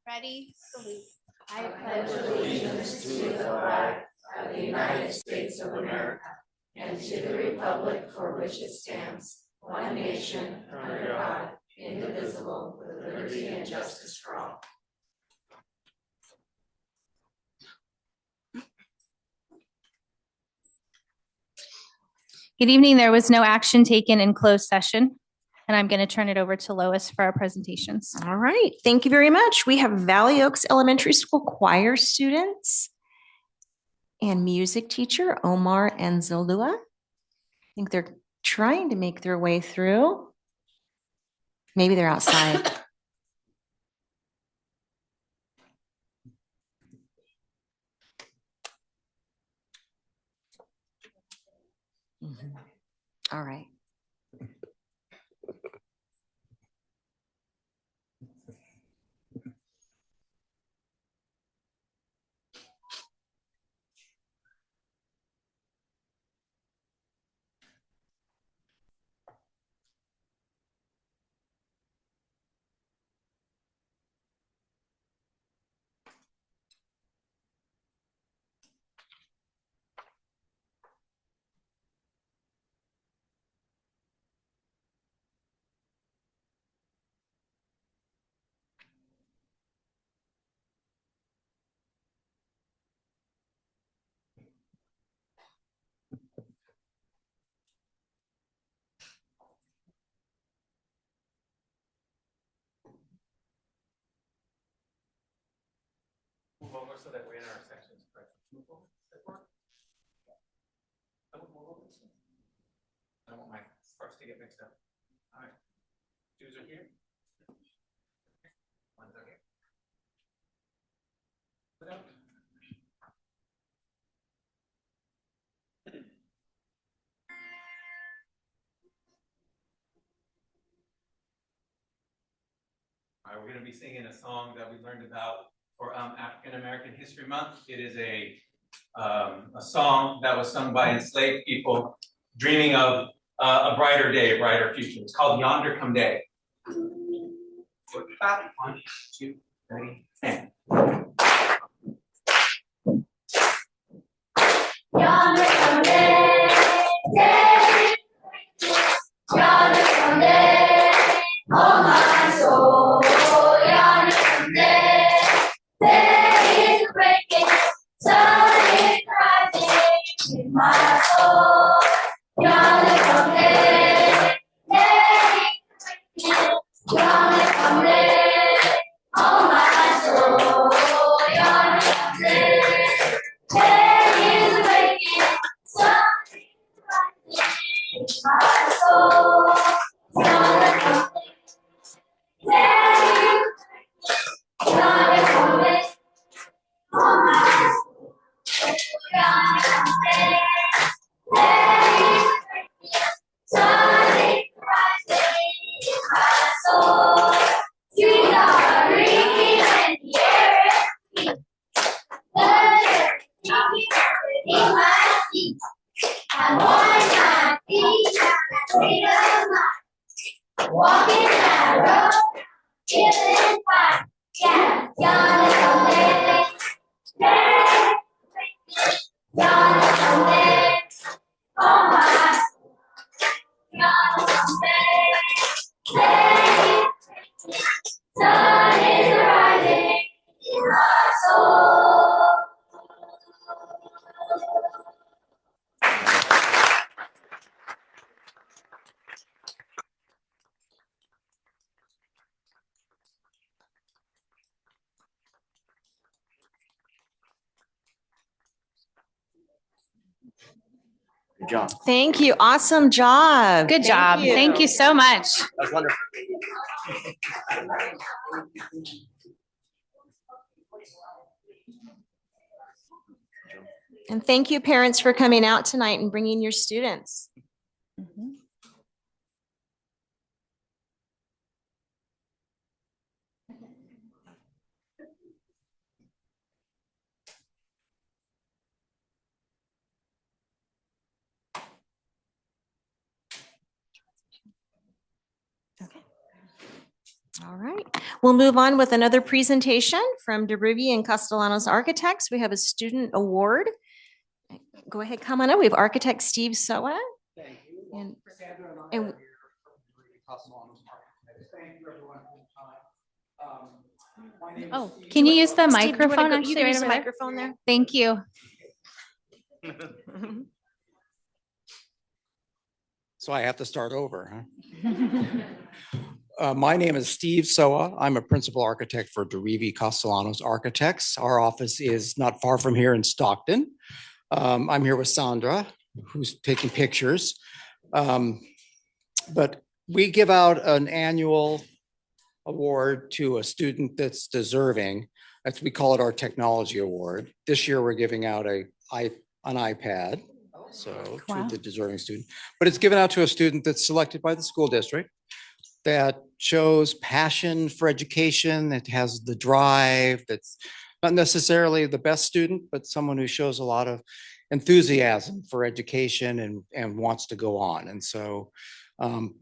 Ready? Salute. I pledge allegiance to the flag of the United States of America and to the republic for which it stands, one nation, under God, indivisible, with liberty and justice for all. Good evening. There was no action taken in closed session, and I'm going to turn it over to Lois for our presentations. All right. Thank you very much. We have Valley Oaks Elementary School choir students and music teacher Omar and Zolua. I think they're trying to make their way through. Maybe they're outside. All right. Move over so that we're in our sections. Move over. I don't want my sparks to get mixed up. All right. Shoes are here. Ones are here. Put out. All right, we're going to be singing a song that we learned about for African American History Month. It is a song that was sung by enslaved people dreaming of a brighter day, a brighter future. It's called Yonder Come Day. 1, 2, 3, and. Yonder come day, day, yonder come day, oh my soul, yonder come day, day is breaking, sun is rising in my soul, yonder come day, day is breaking, yonder come day, oh my soul, yonder come day. Day is breaking, sun is rising in my soul. Yonder come day, yonder come day, oh my soul. Yonder come day, day is breaking, sun is rising in my soul. Trees are green and the air is clean. In my feet, I'm on my feet, I'm free of mind. Walking that road, feeling fine. Yeah, yonder come day, day, yonder come day, oh my, yonder come day, day, sun is rising in my soul. Good job. Thank you. Awesome job. Good job. Thank you so much. That's wonderful. And thank you, parents, for coming out tonight and bringing your students. All right, we'll move on with another presentation from DeRuvi and Castellanos Architects. We have a student award. Go ahead, come on up. We have architect Steve Soa. Thank you. And- Sandra and I and- are here from the Castellanos Architects. Thank you everyone for the time. My name is Oh, Steve can you use the Steve, do you wanna microphone go- you actually can right use over the there? microphone there. Thank you. So I have to start over, huh? My name is Steve Soa. I'm a principal architect for DeRuvi Castellanos Architects. Our office is not far from here in Stockton. I'm here with Sandra, who's taking pictures. But we give out an annual award to a student that's deserving. We call it our technology award. This year, we're giving out an iPad, so to Wow. the deserving student. But it's given out to a student that's selected by the school district that shows passion for education, that has the drive, that's not necessarily the best student, but someone who shows a lot of enthusiasm for education and wants to go on. And so, can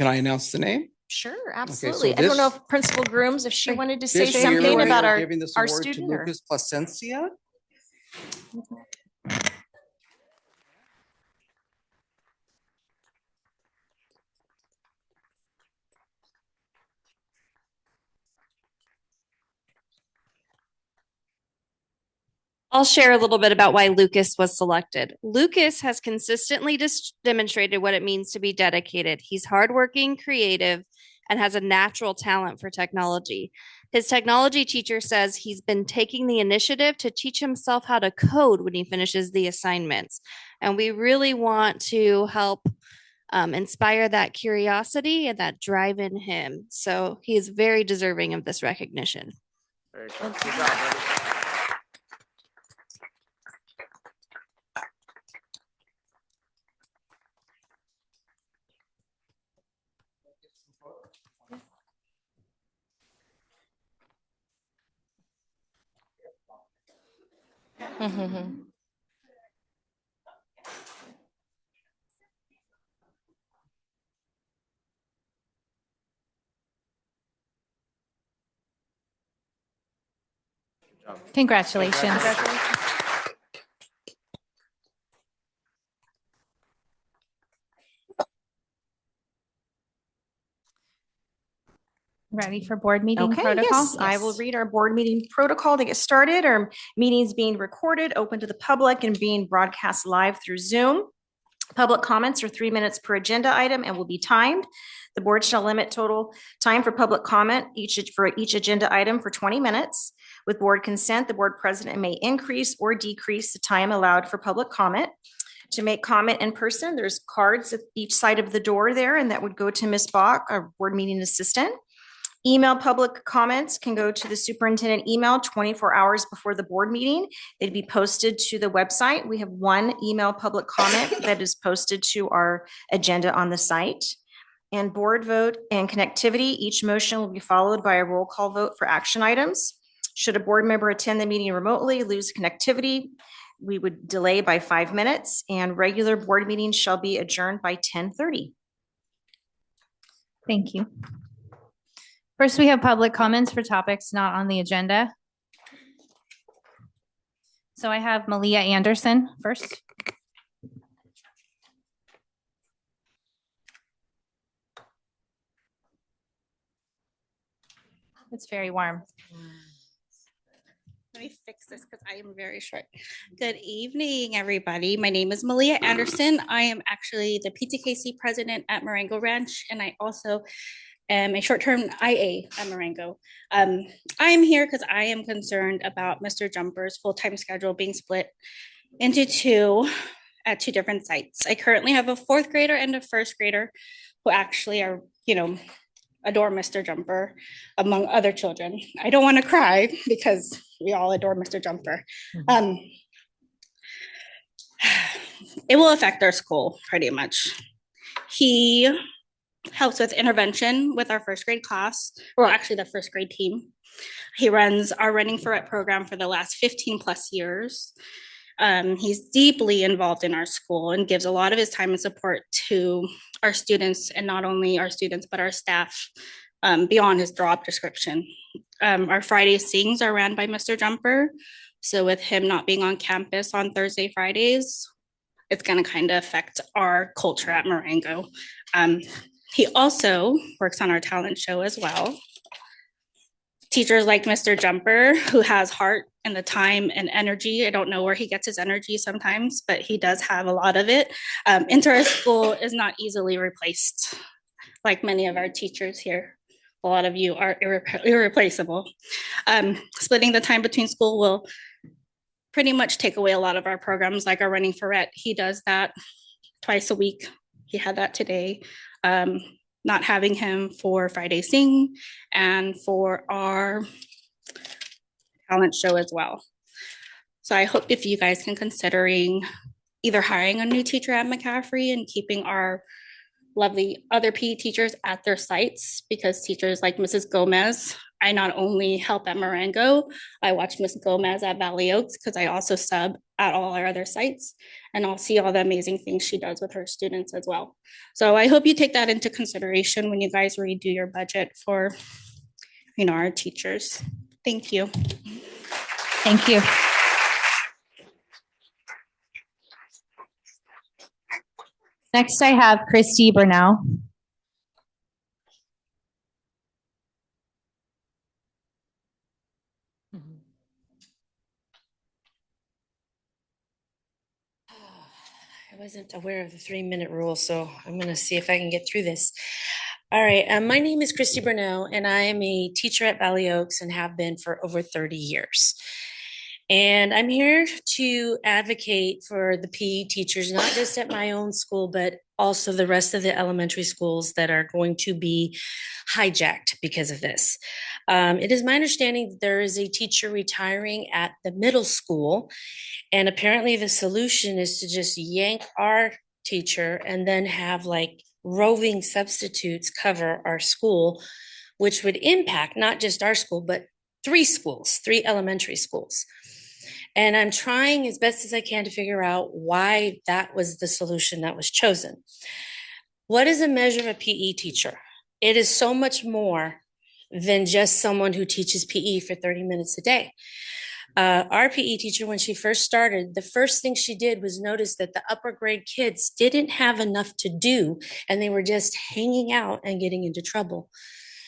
I announce the name? Sure, absolutely. I don't this- know if Principal Grooms, if she wanted to say This year, something we about are our, giving this our award to student or? Lucas Placencia. I'll share a little bit about why Lucas was selected. Lucas has consistently demonstrated what it means to be dedicated. He's hardworking, creative, and has a natural talent for technology. His technology teacher says he's been taking the initiative to teach himself how to code when he finishes the assignments. And we really want to help inspire that curiosity and that drive in him. So he is very deserving of this recognition. Very good. Good job, buddy. Congratulations. Ready for board meeting Okay, protocol? yes, I will read our board meeting protocol to get started. Our meeting's being recorded, open to the public, and being broadcast live through Zoom. Public comments are 3 minutes per agenda item and will be timed. The board shall limit total time for public comment for each agenda item for 20 minutes. With board consent, the board president may increase or decrease the time allowed for public comment. To make comment in person, there's cards at each side of the door there, and that would go to Ms. Bach, our board meeting assistant. Email public comments can go to the superintendent email 24 hours before the board meeting. They'd be posted to the website. We have one email public comment that is posted to our agenda on the site. And board vote and connectivity, each motion will be followed by a roll call vote for action items. Should a board member attend the meeting remotely, lose connectivity, we would delay by 5 minutes, and regular board meetings shall be adjourned by 10:30. Thank you. First, we have public comments for topics not on the agenda. So I have Malia Anderson first. It's very warm. Let me fix this because I am very short. Good evening, everybody. My name is Malia Anderson. I am actually the PTKC president at Marengo Ranch, and I also am a short-term IA at Marengo. I am here because I am concerned about Mr. Jumper's full-time schedule being split into two at two different sites. I currently have a fourth grader and a first grader who actually are, adore Mr. Jumper among other children. I don't want to cry because we all adore Mr. Jumper. It will affect our school pretty much. He helps with intervention with our first grade class, or actually the first grade team. He runs our Running for It program for the last 15 plus years. He's deeply involved in our school and gives a lot of his time and support to our students, and not only our students, but our staff beyond his job description. Our Friday sings are ran by Mr. Jumper. So with him not being on campus on Thursday, Fridays, it's going to kind of affect our culture at Marengo. He also works on our talent show as well. Teachers like Mr. Jumper, who has heart and the time and energy. I don't know where he gets his energy sometimes, but he does have a lot of it. Into our school is not easily replaced, like many of our teachers here. A lot of you are irreplaceable. Splitting the time between school will pretty much take away a lot of our programs, like our running for Rhett. He does that twice a week. He had that today. Not having him for Friday Sing and for our talent show as well. So I hope if you guys can considering either hiring a new teacher at McCaffrey and keeping our lovely other PE teachers at their sites, because teachers like Mrs. Gomez, I not only help at Marengo, I watch Miss Gomez at Valley Oaks because I also sub at all our other sites, and I'll see all the amazing things she does with her students as well. So I hope you take that into consideration when you guys redo your budget for, our teachers. Thank you. Thank you. Next, I have Christy Burnell. I wasn't aware of the 3-minute rule, so I'm going to see if I can get through this. All right, my name is Christy Burnell, and I am a teacher at Valley Oaks and have been for over 30 years. And I'm here to advocate for the PE teachers, not just at my own school, but also the rest of the elementary schools that are going to be hijacked because of this. It is my understanding that there is a teacher retiring at the middle school, and apparently the solution is to just yank our teacher and then have like roving substitutes cover our school, which would impact not just our school, but 3 elementary schools. And I'm trying as best as I can to figure out why that was the solution that was chosen. What is a measure of a PE teacher? It is so much more than just someone who teaches PE for 30 minutes a day. Our PE teacher, when she first started, the first thing she did was notice that the upper grade kids didn't have enough to do, and they were just hanging out and getting into trouble.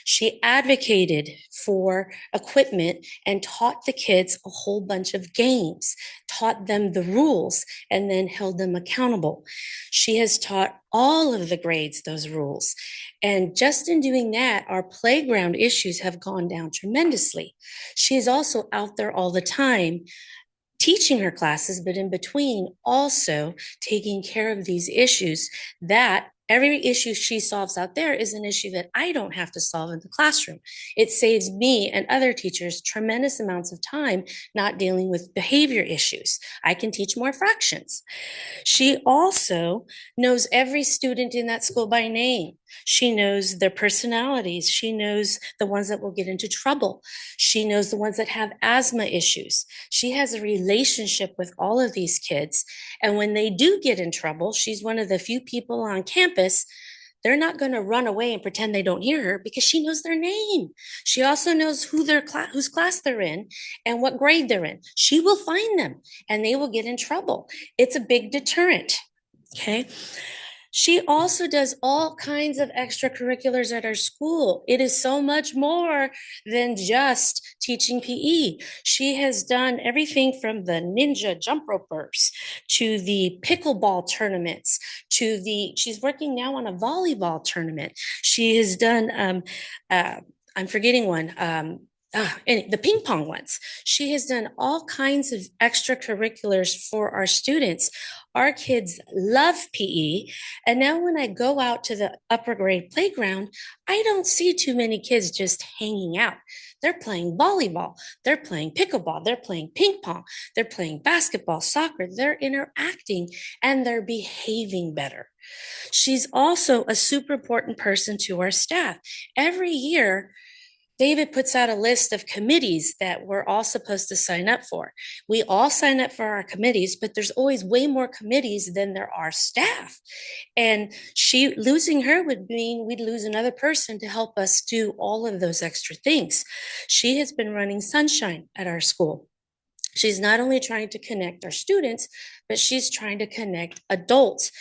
She advocated for equipment and taught the kids a whole bunch of games, taught them the rules, and then held them accountable. She has taught all of the grades those rules. And just in doing that, our playground issues have gone down tremendously. She is also out there all the time teaching her classes, but in between also taking care of these issues that every issue she solves out there is an issue that I don't have to solve in the classroom. It saves me and other teachers tremendous amounts of time not dealing with behavior issues. I can teach more fractions. She also knows every student in that school by name. She knows their personalities. She knows the ones that will get into trouble. She knows the ones that have asthma issues. She has a relationship with all of these kids. And when they do get in trouble, she's one of the few people on campus. They're not going to run away and pretend they don't hear her because she knows their name. She also knows whose class they're in and what grade they're in. She will find them and they will get in trouble. It's a big deterrent. Okay. She also does all kinds of extracurriculars at our school. It is so much more than just teaching PE. She has done everything from the ninja jump ropers to the pickleball tournaments she's working now on a volleyball tournament. She has done, I'm forgetting one, and the ping pong ones. She has done all kinds of extracurriculars for our students. Our kids love PE. And now when I go out to the upper grade playground, I don't see too many kids just hanging out. They're playing volleyball. They're playing pickleball. They're playing ping pong. They're playing basketball, soccer. They're interacting and they're behaving better. She's also a super important person to our staff. Every year, David puts out a list of committees that we're all supposed to sign up for. We all sign up for our committees, but there's always way more committees than there are staff. And losing her would mean we'd lose another person to help us do all of those extra things. She has been running Sunshine at our school. She's not only trying to connect our students, but she's trying to connect adults.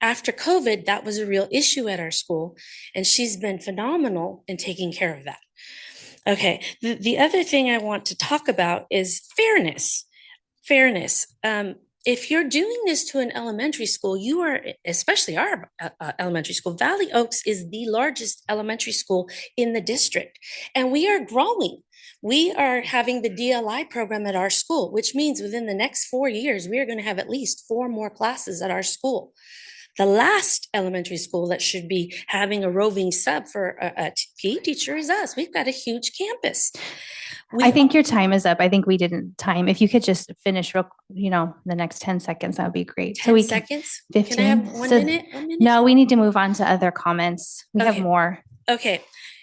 After COVID, that was a real issue at our school, and she's been phenomenal in taking care of that. Okay, the other thing I want to talk about is fairness. Fairness. If you're doing this to an elementary school, you are, especially our elementary school, Valley Oaks is the largest elementary school in the district, and we are growing. We are having the DLI program at our school, which means within the next 4 years, we are going to have at least 4 more classes at our school. The last elementary school that should be having a roving sub for a PE teacher is us. We've got a huge campus. I think your time is up. I think we didn't time. If you could just finish real, the next 10 seconds, that would be great. 10 seconds? 15. Can I have 1 minute? 1 minute? No, we need to move on to other comments. We have Okay. more. Okay.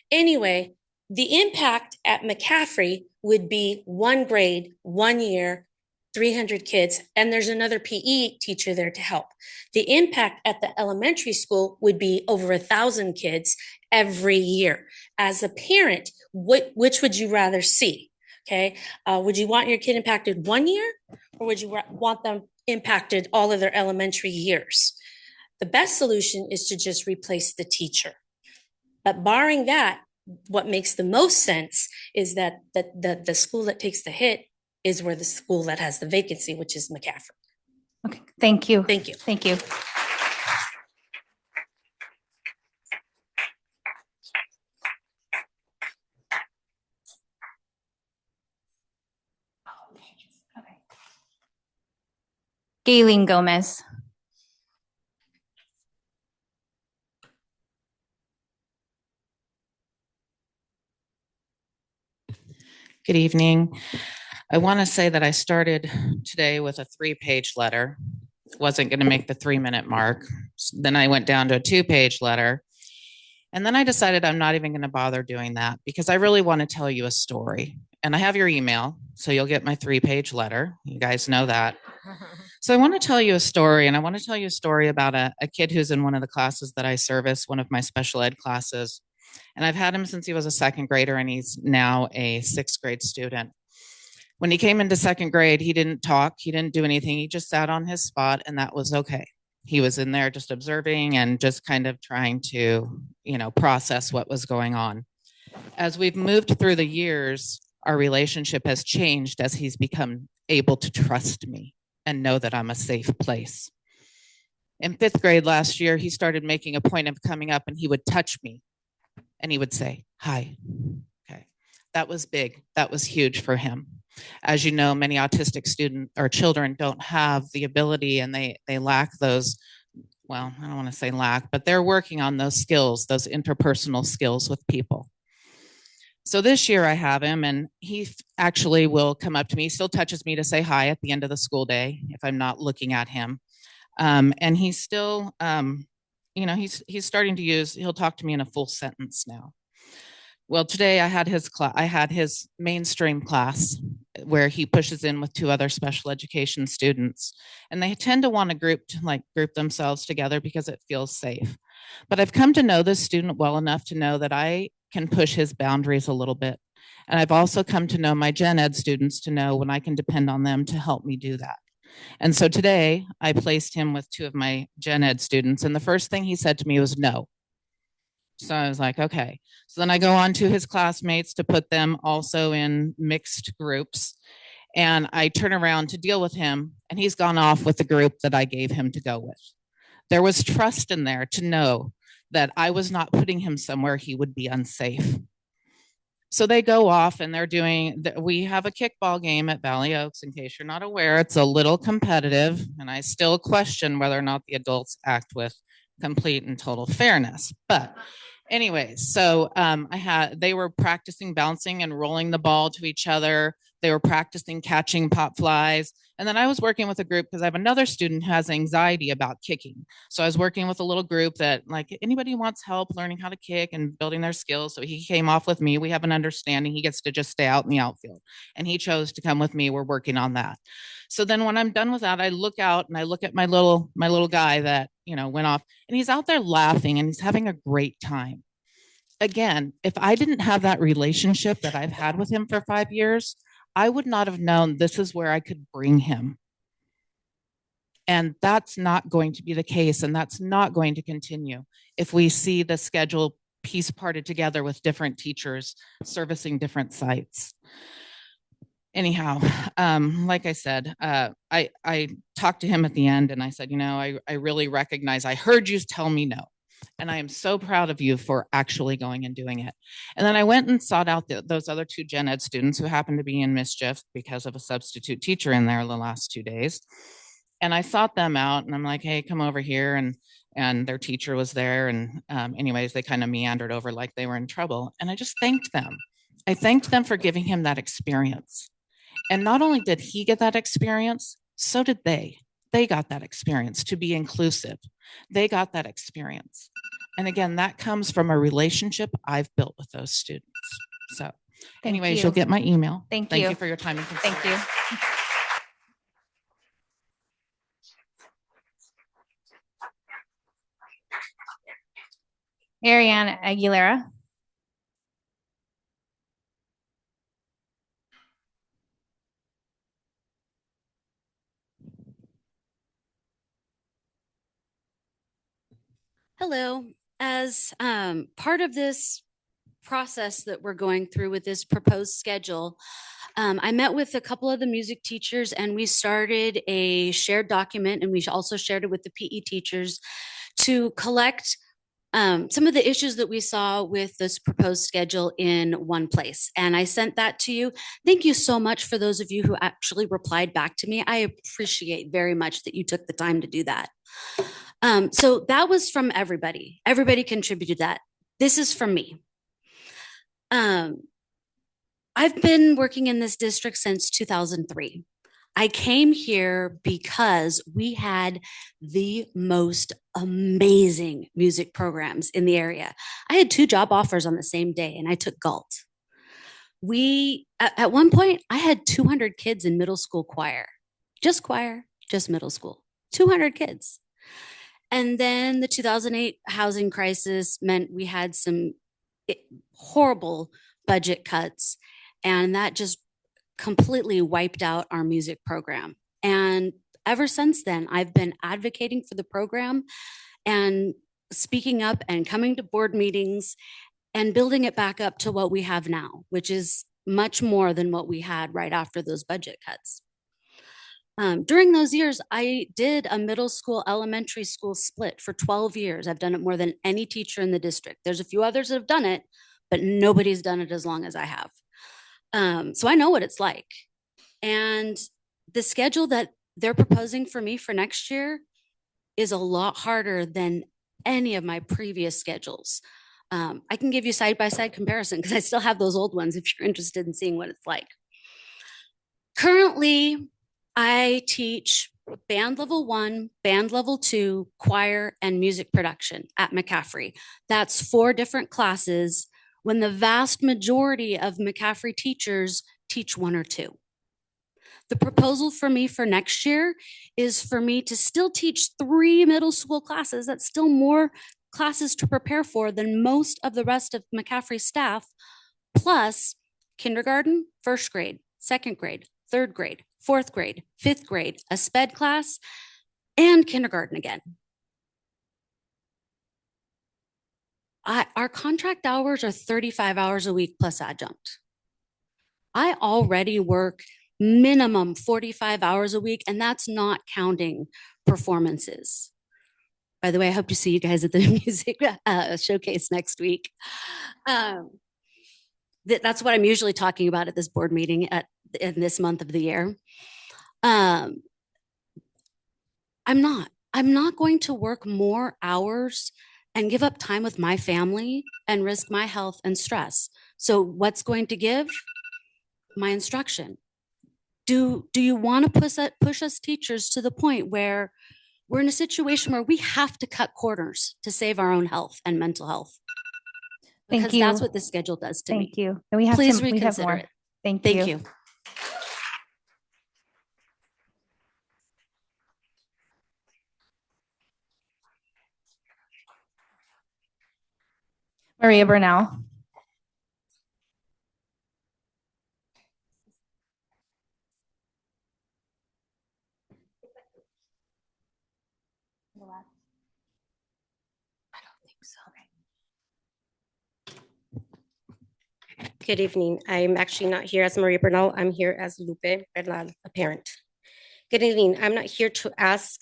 Anyway, the impact at McCaffrey would be 1 grade, 1 year, 300 kids, and there's another PE teacher there to help. The impact at the elementary school would be over 1,000 kids every year. As a parent, which would you rather see? Okay, would you want your kid impacted 1 year, or would you want them impacted all of their elementary years? The best solution is to just replace the teacher. But barring that, what makes the most sense is that the school that takes the hit is where the school that has the vacancy, which is McCaffrey. Okay, thank you. Thank you. Thank you. Okay. Gayleen Gomez. Good evening. I want to say that I started today with a 3-page letter. Wasn't going to make the 3-minute mark. Then I went down to a 2-page letter. And then I decided I'm not even going to bother doing that because I really want to tell you a story. And I have your email, so you'll get my 3-page letter. You guys know that. So I want to tell you a story, and I want to tell you a story about a kid who's in one of the classes that I service, one of my special ed classes. And I've had him since he was a 2nd grader, and he's now a 6th grade student. When he came into 2nd grade, he didn't talk, he didn't do anything. He just sat on his spot, and that was okay. He was in there just observing and just kind of trying to, process what was going on. As we've moved through the years, our relationship has changed as he's become able to trust me and know that I'm a safe place. In 5th grade last year, he started making a point of coming up, and he would touch me and he would say, "Hi." Okay. That was big. That was huge for him. As you know, many autistic students or children don't have the ability, and they lack those, well, I don't want to say lack, but they're working on those skills, those interpersonal skills with people. So this year I have him, and he actually will come up to me. He still touches me to say hi at the end of the school day if I'm not looking at him. And he's still, he's starting to he'll talk to me in a full sentence now. Well, today I had his mainstream class where he pushes in with 2 other special education students, and they tend to want to group themselves together because it feels safe. But I've come to know this student well enough to know that I can push his boundaries a little bit. And I've also come to know my gen ed students to know when I can depend on them to help me do that. And so today I placed him with 2 of my gen ed students, and the first thing he said to me was no. So I was like, okay. So then I go on to his classmates to put them also in mixed groups. And I turn around to deal with him, and he's gone off with the group that I gave him to go with. There was trust in there to know that I was not putting him somewhere he would be unsafe. So they go off, and we have a kickball game at Valley Oaks. In case you're not aware, it's a little competitive, and I still question whether or not the adults act with complete and total fairness. But Anyways, so they were practicing bouncing and rolling the ball to each other. They were practicing catching pop flies. And then I was working with a group because I have another student who has anxiety about kicking. So I was working with a little group that, like, anybody wants help learning how to kick and building their skills. So he came off with me. We have an understanding. He gets to just stay out in the outfield. And he chose to come with me. We're working on that. So then when I'm done with that, I look out and I look at my little guy that, went off, and he's out there laughing and he's having a great time. Again, if I didn't have that relationship that I've had with him for 5 years, I would not have known this is where I could bring him. And that's not going to be the case. And that's not going to continue if we see the schedule piece parted together with different teachers servicing different sites. Anyhow, like I said, I talked to him at the end and I said, I really recognize, I heard you tell me no. And I am so proud of you for actually going and doing it. And then I went and sought out those other 2 gen ed students who happened to be in mischief because of a substitute teacher in there the last 2 days. And I sought them out and I'm like, hey, come over here. And their teacher was there. And anyways, they kind of meandered over like they were in trouble. And I just thanked them. I thanked them for giving him that experience. And not only did he get that experience, so did they. They got that experience to be inclusive. They got that experience. And again, that comes from a relationship I've built with those students. So anyways, you'll get my email. Thank Thank you. you for your time and consideration. Thank you. Ariana Aguilera. Hello. As part of this process that we're going through with this proposed schedule, I met with a couple of the music teachers and we started a shared document, and we also shared it with the PE teachers to collect some of the issues that we saw with this proposed schedule in one place. And I sent that to you. Thank you so much for those of you who actually replied back to me. I appreciate very much that you took the time to do that. So that was from everybody. Everybody contributed that. This is from me. I've been working in this district since 2003. I came here because we had the most amazing music programs in the area. I had 2 job offers on the same day and I took Galt. At one point, I had 200 kids in middle school choir, just middle school, 200 kids. And then the 2008 housing crisis meant we had some horrible budget cuts, and that just completely wiped out our music program. And ever since then, I've been advocating for the program and speaking up and coming to board meetings and building it back up to what we have now, which is much more than what we had right after those budget cuts. During those years, I did a middle school, elementary school split for 12 years. I've done it more than any teacher in the district. There's a few others that have done it, but nobody's done it as long as I have. So I know what it's like. And the schedule that they're proposing for me for next year is a lot harder than any of my previous schedules. I can give you side-by-side comparison because I still have those old ones if you're interested in seeing what it's like. Currently, I teach band level 1, band level 2, choir, and music production at McCaffrey. That's 4 different classes when the vast majority of McCaffrey teachers teach 1 or 2. The proposal for me for next year is for me to still teach 3 middle school classes. That's still more classes to prepare for than most of the rest of McCaffrey staff, plus kindergarten, 1st grade, 2nd grade, 3rd grade, 4th grade, 5th grade, a SPED class, and kindergarten again. Our contract hours are 35 hours a week plus adjunct. I already work minimum 45 hours a week, and that's not counting performances. By the way, I hope to see you guys at the music showcase next week. That's what I'm usually talking about at this board meeting in this month of the year. I'm not going to work more hours and give up time with my family and risk my health and stress. So what's going to give? My instruction. Do you want to push us teachers to the point where we're in a situation where we have to cut corners to save our own health and mental health? Thank Because you. that's what the schedule does to me. Thank you. And we have Please we have reconsider more. it. Thank Thank you. you. Maria Bernal. Good evening. I'm actually not here as Maria Bernal. I'm here as Lupe Bernal, a parent. Good evening. I'm not here to ask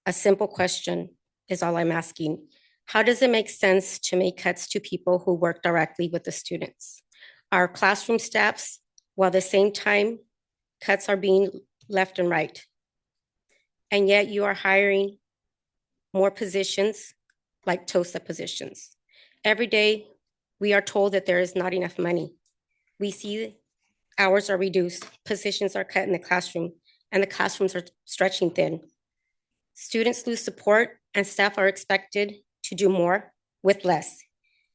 a simple question, is all I'm asking. How does it make sense to make cuts to people who work directly with the students? Our classroom staffs, while at the same time, cuts are being left and right. And yet you are hiring more positions like TOSA positions. Every day, we are told that there is not enough money. We see hours are reduced, positions are cut in the classroom, and the classrooms are stretching thin. Students lose support and staff are expected to do more with less.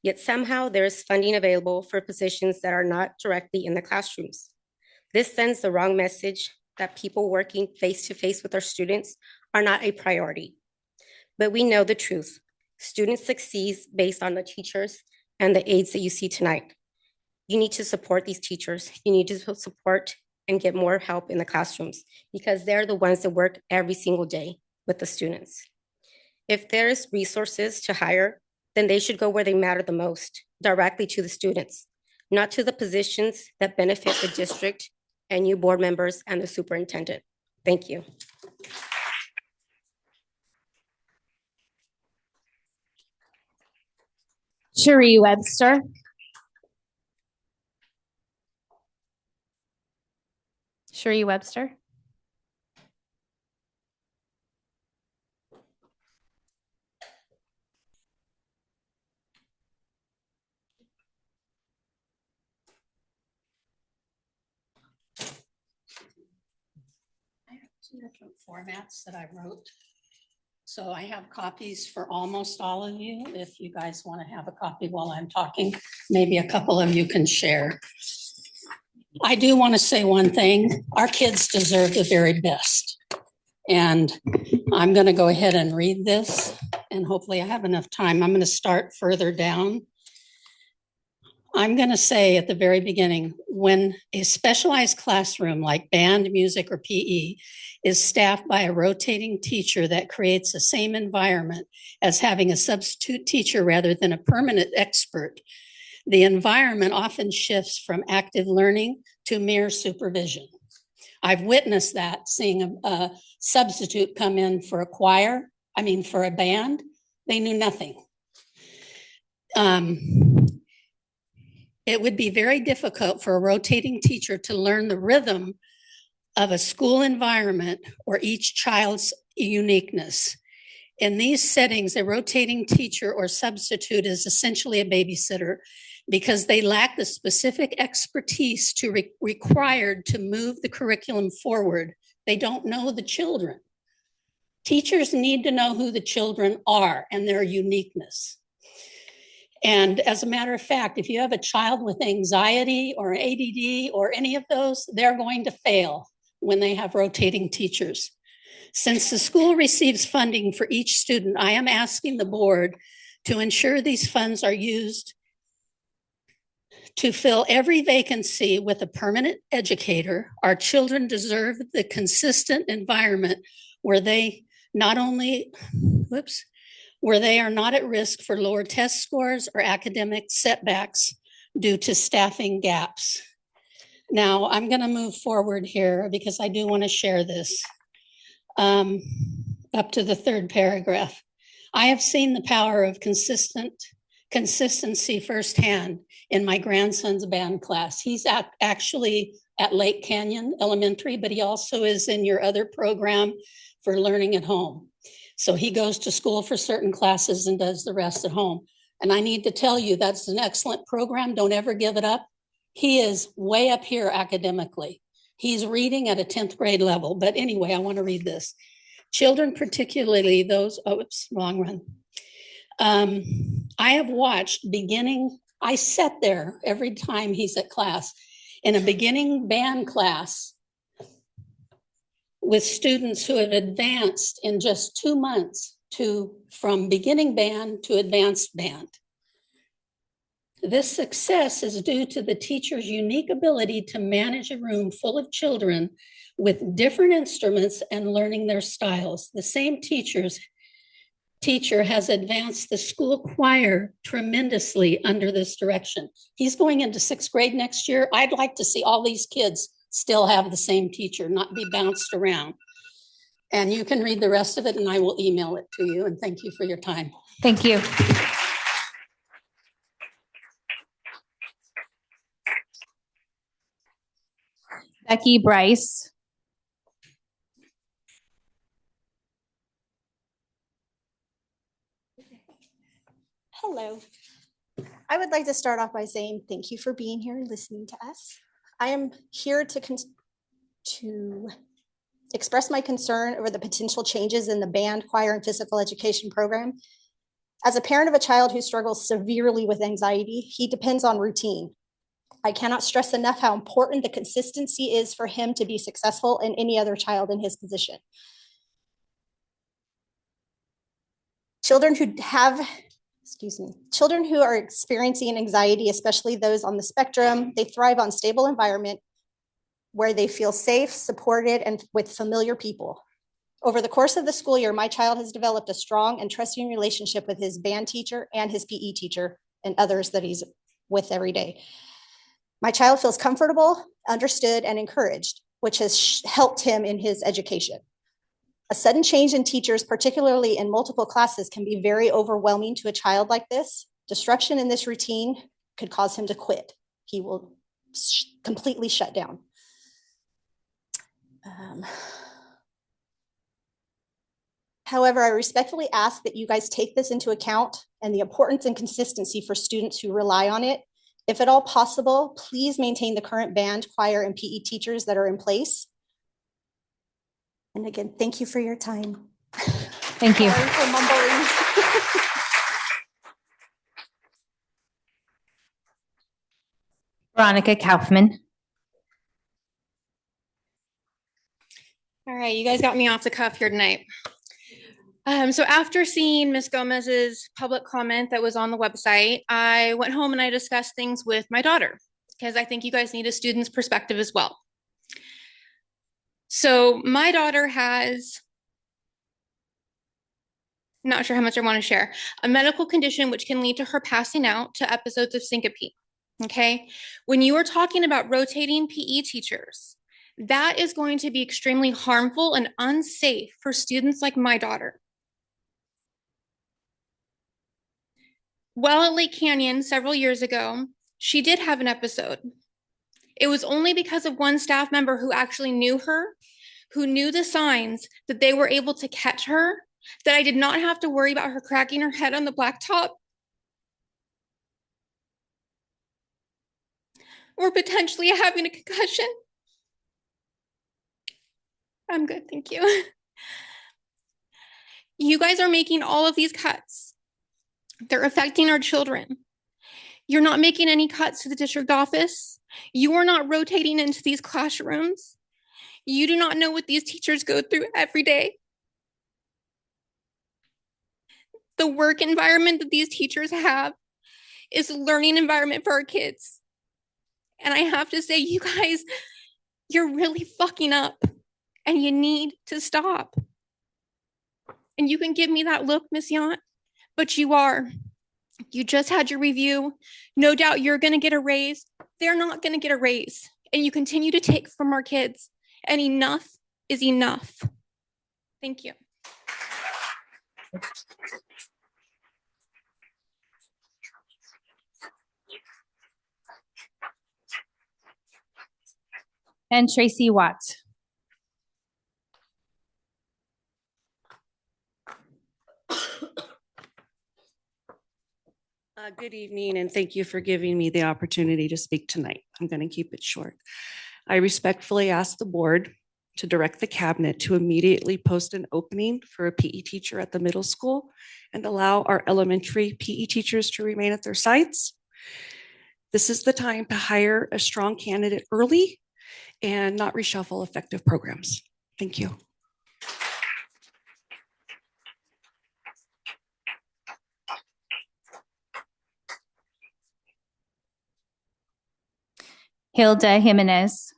Yet somehow there is funding available for positions that are not directly in the classrooms. This sends the wrong message that people working face-to-face with our students are not a priority. But we know the truth. Students succeed based on the teachers and the aides that you see tonight. You need to support these teachers. You need to support and get more help in the classrooms because they're the ones that work every single day with the students. If there's resources to hire, then they should go where they matter the most, directly to the students, not to the positions that benefit the district and you board members and the superintendent. Thank you. Cherie Webster. Cherie Webster. I have two different formats that I wrote. So I have copies for almost all of you. If you guys want to have a copy while I'm talking, maybe a couple of you can share. I do want to say one thing. Our kids deserve the very best. And I'm going to go ahead and read this, and hopefully I have enough time. I'm going to start further down. I'm going to say at the very beginning, when a specialized classroom like band, music, or PE is staffed by a rotating teacher that creates the same environment as having a substitute teacher rather than a permanent expert, the environment often shifts from active learning to mere supervision. I've witnessed that, seeing a substitute come in for for a band. They knew nothing. It would be very difficult for a rotating teacher to learn the rhythm of a school environment or each child's uniqueness. In these settings, a rotating teacher or substitute is essentially a babysitter because they lack the specific expertise required to move the curriculum forward. They don't know the children. Teachers need to know who the children are and their uniqueness. And as a matter of fact, if you have a child with anxiety or ADD or any of those, they're going to fail when they have rotating teachers. Since the school receives funding for each student, I am asking the board to ensure these funds are used to fill every vacancy with a permanent educator. Our children deserve the consistent environment where they where they are not at risk for lower test scores or academic setbacks due to staffing gaps. Now, I'm going to move forward here because I do want to share this up to the third paragraph. I have seen the power of consistency firsthand in my grandson's band class. He's actually at Lake Canyon Elementary, but he also is in your other program for learning at home. So he goes to school for certain classes and does the rest at home. And I need to tell you, that's an excellent program. Don't ever give it up. He is way up here academically. He's reading at a 10th grade level. But anyway, I want to read this. Children, particularly those, wrong run. I have watched beginning, I sat there every time he's at class in a beginning band class with students who have advanced in just 2 months from beginning band to advanced band. This success is due to the teacher's unique ability to manage a room full of children with different instruments and learning their styles. The same teacher has advanced the school choir tremendously under this direction. He's going into 6th grade next year. I'd like to see all these kids still have the same teacher, not be bounced around. And you can read the rest of it and I will email it to you. And thank you for your time. Thank you. Becky Bryce. Hello. I would like to start off by saying thank you for being here and listening to us. I am here to express my concern over the potential changes in the band, choir, and physical education program. As a parent of a child who struggles severely with anxiety, he depends on routine. I cannot stress enough how important the consistency is for him to be successful and any other child in his position. Children who are experiencing anxiety, especially those on the spectrum, they thrive on stable environment where they feel safe, supported, and with familiar people. Over the course of the school year, my child has developed a strong and trusting relationship with his band teacher and his PE teacher and others that he's with every day. My child feels comfortable, understood, and encouraged, which has helped him in his education. A sudden change in teachers, particularly in multiple classes, can be very overwhelming to a child like this. Disruption in this routine could cause him to quit. He will completely shut down. However, I respectfully ask that you guys take this into account and the importance and consistency for students who rely on it. If at all possible, please maintain the current band, choir, and PE teachers that are in place. And again, thank you for your time. Thank you. Sorry for mumbling. Veronica Kaufman. All right, you guys got me off the cuff here tonight. So after seeing Ms. Gomez's public comment that was on the website, I went home and I discussed things with my daughter because I think you guys need a student's perspective as well. So my daughter has, not sure how much I want to share, a medical condition which can lead to her passing out to episodes of syncope. Okay, when you are talking about rotating PE teachers, that is going to be extremely harmful and unsafe for students like my daughter. While at Lake Canyon several years ago, she did have an episode. It was only because of one staff member who actually knew her, who knew the signs that they were able to catch her, that I did not have to worry about her cracking her head on the blacktop or potentially having a concussion. I'm good, thank you. You guys are making all of these cuts. They're affecting our children. You're not making any cuts to the district office. You are not rotating into these classrooms. You do not know what these teachers go through every day. The work environment that these teachers have is a learning environment for our kids. And I have to say, you guys, you're really fucking up and you need to stop. And you can give me that look, Miss Yant, but you are. You just had your review. No doubt you're going to get a raise. They're not going to get a raise. And you continue to take from our kids. And enough is enough. Thank you. And Tracy Watts. Good evening, and thank you for giving me the opportunity to speak tonight. I'm going to keep it short. I respectfully ask the board to direct the cabinet to immediately post an opening for a PE teacher at the middle school and allow our elementary PE teachers to remain at their sites. This is the time to hire a strong candidate early and not reshuffle effective programs. Thank you. Hilda Jimenez.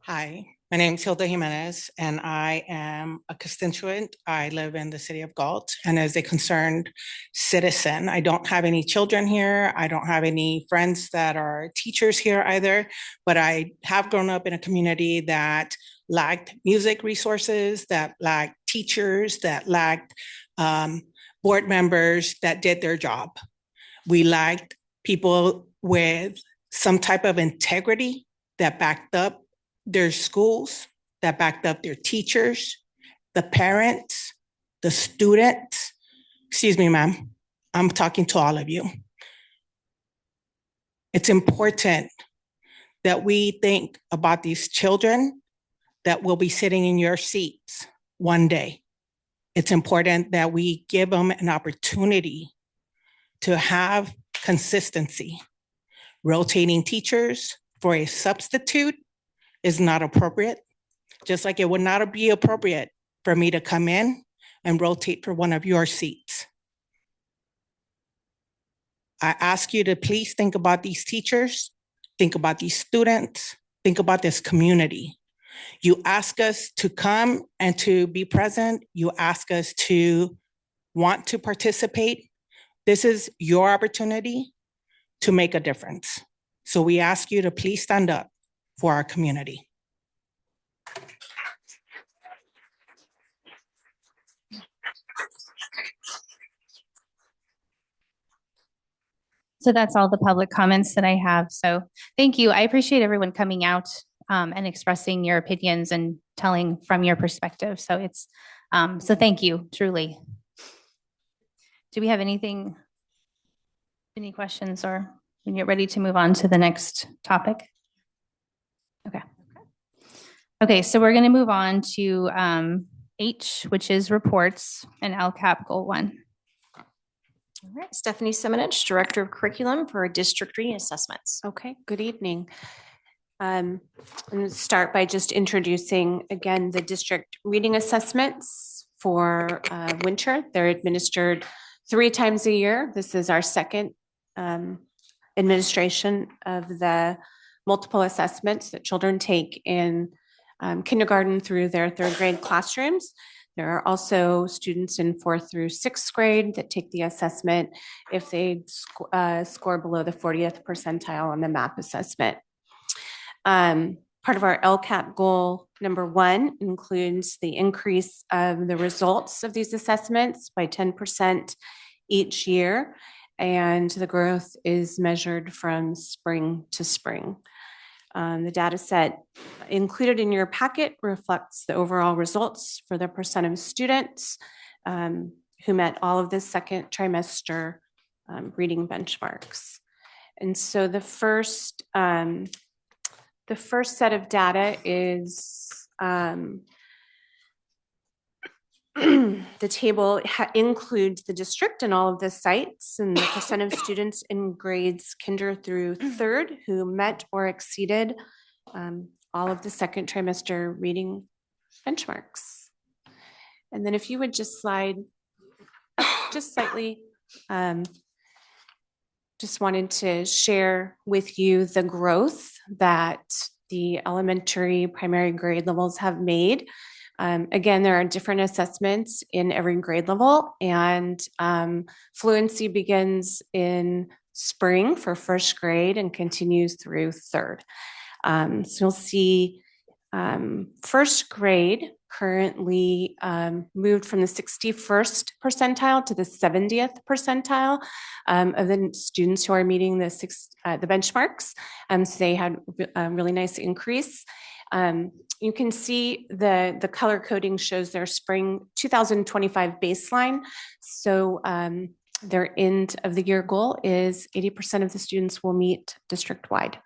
Hi, my name is Hilda Jimenez, and I am a constituent. I live in the city of Galt, and as a concerned citizen, I don't have any children here. I don't have any friends that are teachers here either, but I have grown up in a community that lacked music resources, that lacked teachers, that lacked board members that did their job. We lacked people with some type of integrity that backed up their schools, that backed up their teachers, the parents, the students. Excuse me, ma'am. I'm talking to all of you. It's important that we think about these children that will be sitting in your seats one day. It's important that we give them an opportunity to have consistency. Rotating teachers for a substitute is not appropriate, just like it would not be appropriate for me to come in and rotate for one of your seats. I ask you to please think about these teachers, think about these students, think about this community. You ask us to come and to be present. You ask us to want to participate. This is your opportunity to make a difference. So we ask you to please stand up for our community. So that's all the public comments that I have. So thank you. I appreciate everyone coming out and expressing your opinions and telling from your perspective. So it's, so thank you, truly. Do we have anything, any questions, or when you're ready to move on to the next topic? Okay. Okay, so we're going to move on to H, which is reports, and LCAP Goal 1. All right, Stephanie Semenich, Director of Curriculum for District Reading Assessments. Okay, good evening. I'm going to start by just introducing again the district reading assessments for winter. They're administered 3 times a year. This is our second administration of the multiple assessments that children take in kindergarten through their 3rd grade classrooms. There are also students in 4th through 6th grade that take the assessment if they score below the 40th percentile on the MAP assessment. Part of our LCAP goal number 1 includes the increase of the results of these assessments by 10% each year, and the growth is measured from spring to spring. The data set included in your packet reflects the overall results for the percent of students who met all of the second trimester reading benchmarks. And so the first set of data is the table includes the district and all of the sites and the percent of students in grades kinder through 3rd who met or exceeded all of the second trimester reading benchmarks. And then if you would just slide up just slightly, just wanted to share with you the growth that the elementary primary grade levels have made. Again, there are different assessments in every grade level, and fluency begins in spring for 1st grade and continues through 3rd. So you'll see 1st grade currently moved from the 61st percentile to the 70th percentile of the students who are meeting the benchmarks. So they had a really nice increase. you can see the color coding shows their spring 2025 baseline. So their end of the year goal is 80% of the students will meet district-wide.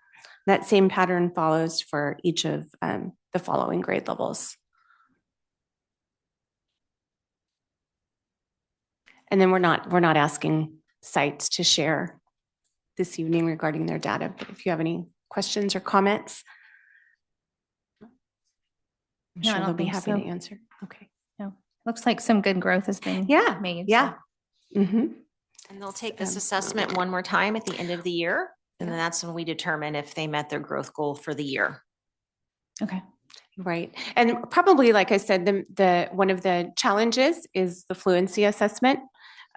That same pattern follows for each of the following grade levels. And then we're not asking sites to share this evening regarding their data, but if you have any questions or comments, I'm No, I sure don't they'll be think happy so. to answer. Okay. No, looks like some good growth has been Yeah, made. yeah. So. Mm-hmm. And they'll take this assessment one more time at the end of the year. And then that's when we determine if they met their growth goal for the year. Okay. Right. And probably, like I said, the one of the challenges is the fluency assessment.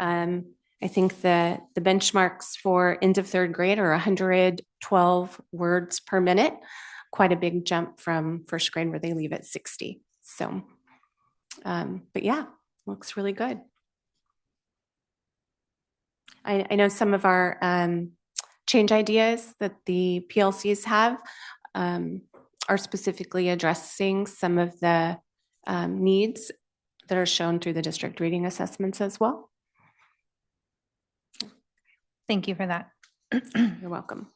I think the benchmarks for end of third grade are 112 words per minute, quite a big jump from first grade where they leave at 60. So, but yeah, looks really good. I know some of our change ideas that the PLCs have are specifically addressing some of the needs that are shown through the district reading assessments as well. Thank you for that. You're welcome.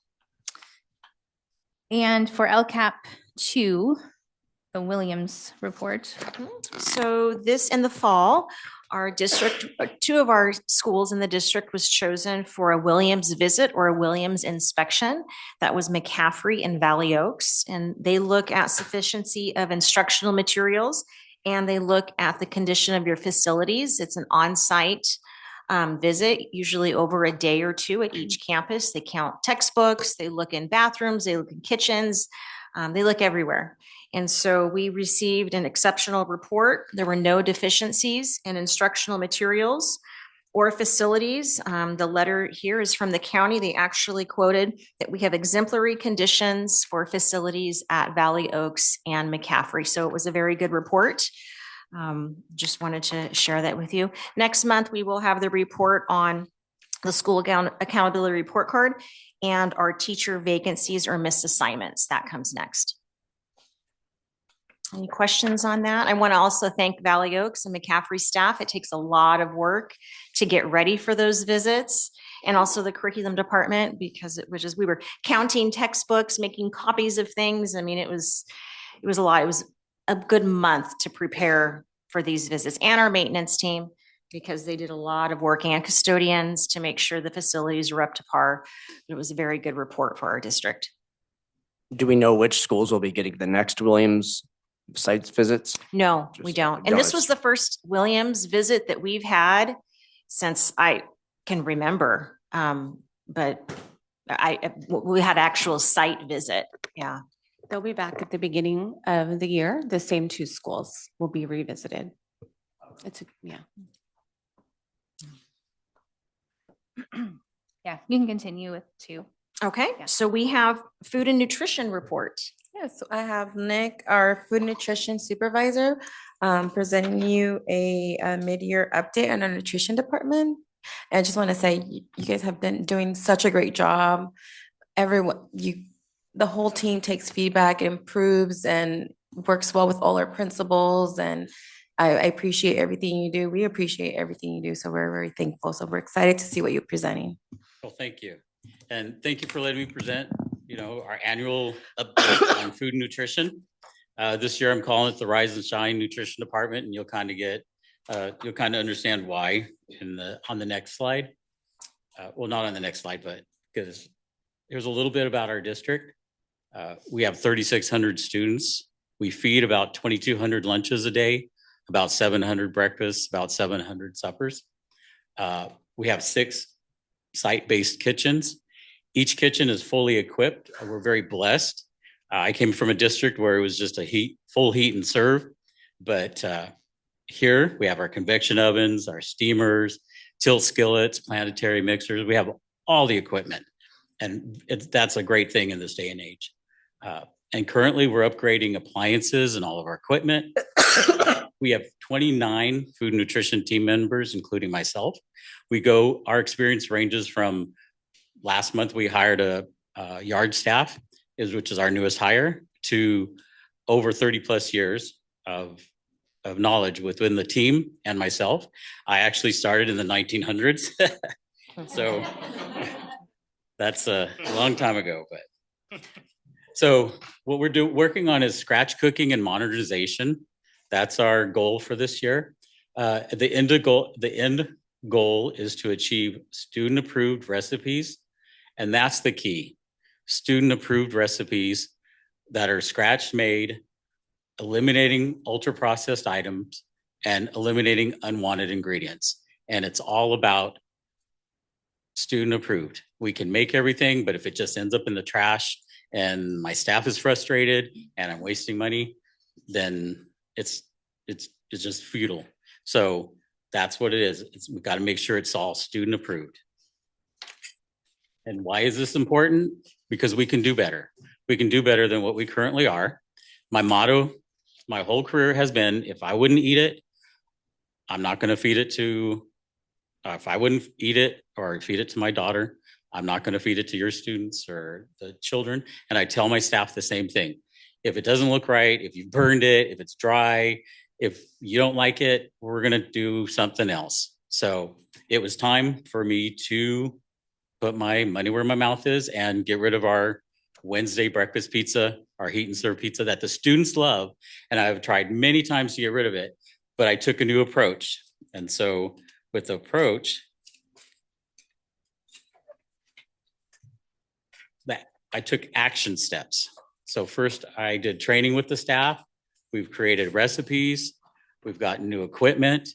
And for LCAP 2, the Williams report. So this in the fall, our district, two of our schools in the district was chosen for a Williams visit or a Williams inspection. That was McCaffrey and Valley Oaks. And they look at sufficiency of instructional materials and they look at the condition of your facilities. It's an on-site visit, usually over a day or two at each campus. They count textbooks, they look in bathrooms, they look in kitchens, they look everywhere. And so we received an exceptional report. There were no deficiencies in instructional materials or facilities. The letter here is from the county. They actually quoted that we have exemplary conditions for facilities at Valley Oaks and McCaffrey. So it was a very good report. Just wanted to share that with you. Next month, we will have the report on the school accountability report card and our teacher vacancies or missed assignments. That comes next. Any questions on that? I want to also thank Valley Oaks and McCaffrey staff. It takes a lot of work to get ready for those visits, and also the curriculum department, because we were counting textbooks, making copies of things. I mean, it was a lot. It was a good month to prepare for these visits, and our maintenance team, because they did a lot of work, and custodians to make sure the facilities were up to par. It was a very good report for our district. Do we know which schools will be getting the next Williams sites visits? No, we don't. And this was the first Williams visit that we've had since I can remember. But we had actual site visit. Yeah. They'll be back at the beginning of the year. The same two schools will be revisited. Yeah. Yeah, you can continue with 2. Okay, so we have food and nutrition report. Yes, so I have Nick, our food nutrition supervisor, presenting you a mid-year update on our nutrition department. And I just want to say, you guys have been doing such a great job. The whole team takes feedback, improves, and works well with all our principals. And I appreciate everything you do. We appreciate everything you do. So we're very thankful. So we're excited to see what you're presenting. Well, thank you. And thank you for letting me present, our annual update on food and nutrition. This year I'm calling it the Rise and Shine Nutrition Department, and you'll kind of understand why on the next slide. Well, not on the next slide, but because here's a little bit about our district. We have 3,600 students. We feed about 2,200 lunches a day, about 700 breakfasts, about 700 suppers. We have 6 site-based kitchens. Each kitchen is fully equipped. We're very blessed. I came from a district where it was just full heat and serve, but here we have our convection ovens, our steamers, tilt skillets, planetary mixers. We have all the equipment, and that's a great thing in this day and age. And currently we're upgrading appliances and all of our equipment. We have 29 food and nutrition team members, including myself. Our experience ranges from last month we hired a yard staff, which is our newest hire, to over 30 plus years of knowledge within the team and myself. I actually started in the 1900s. So that's a long time ago, but so what we're working on is scratch cooking and modernization. That's our goal for this year. The end goal is to achieve student approved recipes. And that's the key. Student approved recipes that are scratch made, eliminating ultra processed items and eliminating unwanted ingredients. And it's all about student approved. We can make everything, but if it just ends up in the trash and my staff is frustrated and I'm wasting money, then it's just futile. So that's what it is. We've got to make sure it's all student approved. And why is this important? Because we can do better. We can do better than what we currently are. My motto, my whole career has been, if I wouldn't eat it, I'm not going to feed it to, if I wouldn't eat it or feed it to my daughter, I'm not going to feed it to your students or the children. And I tell my staff the same thing. If it doesn't look right, if you burned it, if it's dry, if you don't like it, we're going to do something else. So it was time for me to put my money where my mouth is and get rid of our Wednesday breakfast pizza, our heat and serve pizza that the students love. And I've tried many times to get rid of it, but I took a new approach. And so with the approach, that I took action steps. So first I did training with the staff. We've created recipes. We've got new equipment.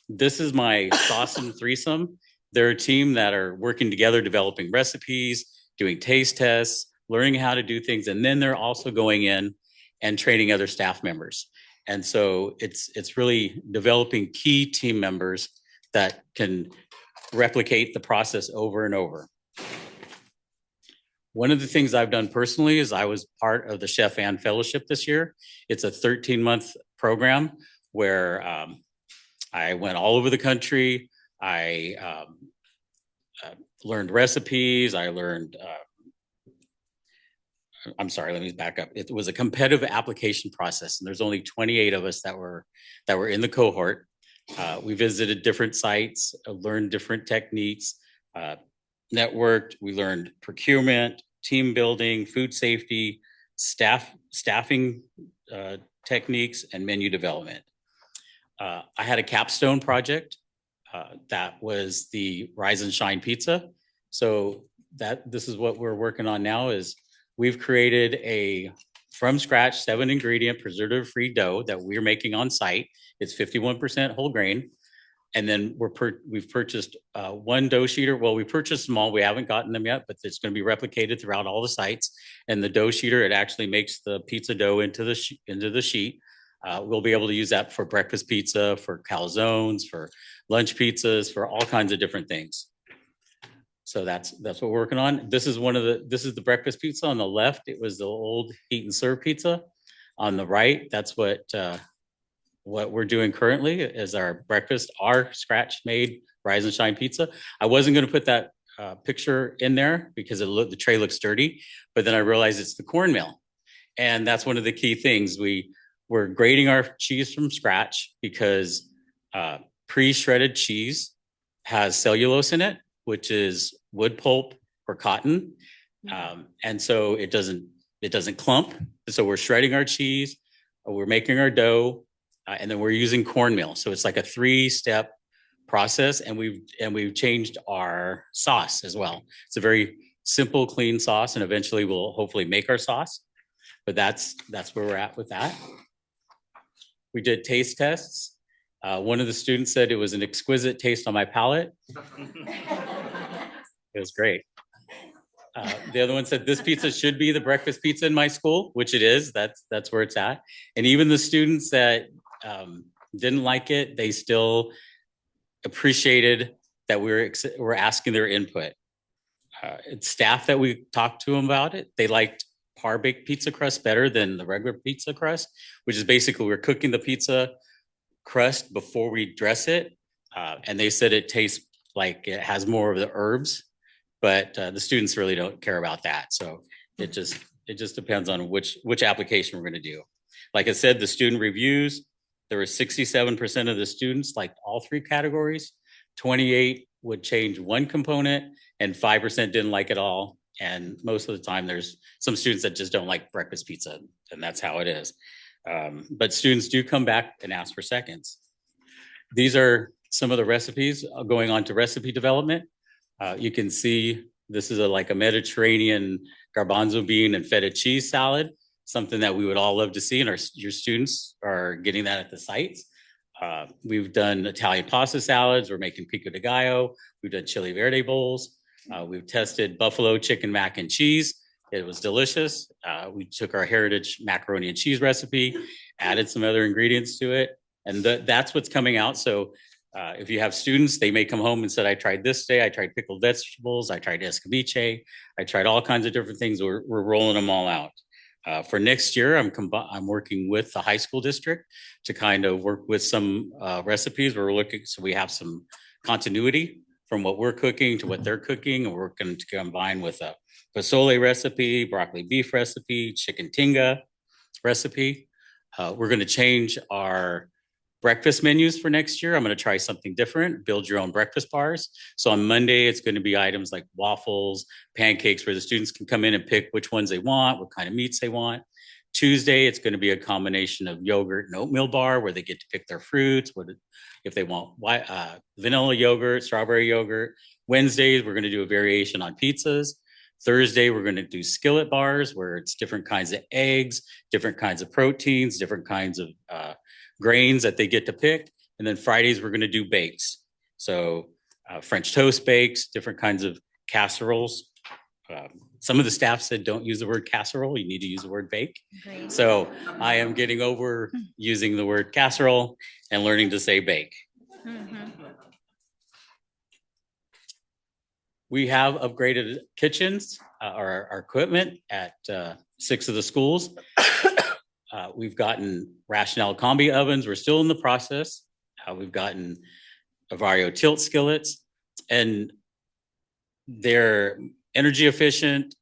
This is my sauce and threesome. They're a team that are working together, developing recipes, doing taste tests, learning how to do things. And then they're also going in and training other staff members. And so it's really developing key team members that can replicate the process over and over. One of the things I've done personally is I was part of the Chef Ann Fellowship this year. It's a 13-month program where I went all over the country. I learned recipes. I learned, I'm sorry, let me back up. It was a competitive application process, and there's only 28 of us that were in the cohort. We visited different sites, learned different techniques, networked. We learned procurement, team building, food safety, staffing techniques, and menu development. I had a capstone project that was the Rise and Shine Pizza. So this is what we're working on now is we've created a from scratch 7-ingredient preservative-free dough that we're making on site. It's 51% whole grain. And then we've purchased one dough sheeter. Well, we purchased them all. We haven't gotten them yet, but it's going to be replicated throughout all the sites. And the dough sheeter, it actually makes the pizza dough into the sheet. We'll be able to use that for breakfast pizza, for calzones, for lunch pizzas, for all kinds of different things. So that's what we're working on. This is the breakfast pizza on the left. It was the old heat and serve pizza. On the right, that's what we're doing currently is our breakfast, our scratch made Rise and Shine pizza. I wasn't going to put that picture in there because the tray looks dirty, but then I realized it's the cornmeal. And that's one of the key things. We're grating our cheese from scratch because pre-shredded cheese has cellulose in it, which is wood pulp or cotton. And so it doesn't clump. So we're shredding our cheese, we're making our dough, and then we're using cornmeal. So it's like a 3-step process, and we've changed our sauce as well. It's a very simple, clean sauce, and eventually we'll hopefully make our sauce. But that's where we're at with that. We did taste tests. One of the students said it was an exquisite taste on my palate. It was great. The other one said this pizza should be the breakfast pizza in my school, which it is. That's where it's at. And even the students that didn't like it, they still appreciated that we're asking their input. It's staff that we talked to them about it. They liked par baked pizza crust better than the regular pizza crust, which is basically we're cooking the pizza crust before we dress it. And they said it tastes like it has more of the herbs, but the students really don't care about that. So it just depends on which application we're going to do. Like I said, the student reviews, there were 67% of the students liked all three categories. 28 would change one component and 5% didn't like it all. And most of the time there's some students that just don't like breakfast pizza, and that's how it is. But students do come back and ask for seconds. These are some of the recipes going on to recipe development. You can see this is like a Mediterranean garbanzo bean and feta cheese salad, something that we would all love to see, and your students are getting that at the sites. We've done Italian pasta salads. We're making pico de gallo. We've done chili verde bowls. We've tested buffalo chicken mac and cheese. It was delicious. We took our heritage macaroni and cheese recipe, added some other ingredients to it, and that's what's coming out. So if you have students, they may come home and said, I tried this today. I tried pickled vegetables. I tried escabeche. I tried all kinds of different things. We're rolling them all out. For next year, I'm working with the high school district to kind of work with some recipes. We're looking, so we have some continuity from what we're cooking to what they're cooking. And we're going to combine with a pozole recipe, broccoli beef recipe, chicken tinga recipe. We're going to change our breakfast menus for next year. I'm going to try something different, build your own breakfast bars. So on Monday, it's going to be items like waffles, pancakes, where the students can come in and pick which ones they want, what kind of meats they want. Tuesday, it's going to be a combination of yogurt and oatmeal bar where they get to pick their fruits, if they want vanilla yogurt, strawberry yogurt. Wednesdays, we're going to do a variation on pizzas. Thursday, we're going to do skillet bars where it's different kinds of eggs, different kinds of proteins, different kinds of grains that they get to pick. And then Fridays, we're going to do bakes. So French toast bakes, different kinds of casseroles. Some of the staff said, don't use the word casserole, you need to use the word bake. Great. So I am getting over using the word casserole and learning to say bake. Mm-hmm. We have upgraded kitchens, our equipment at 6 of the schools. We've gotten rationale combi ovens. We're still in the process. We've gotten Avario tilt skillets, and they're energy efficient.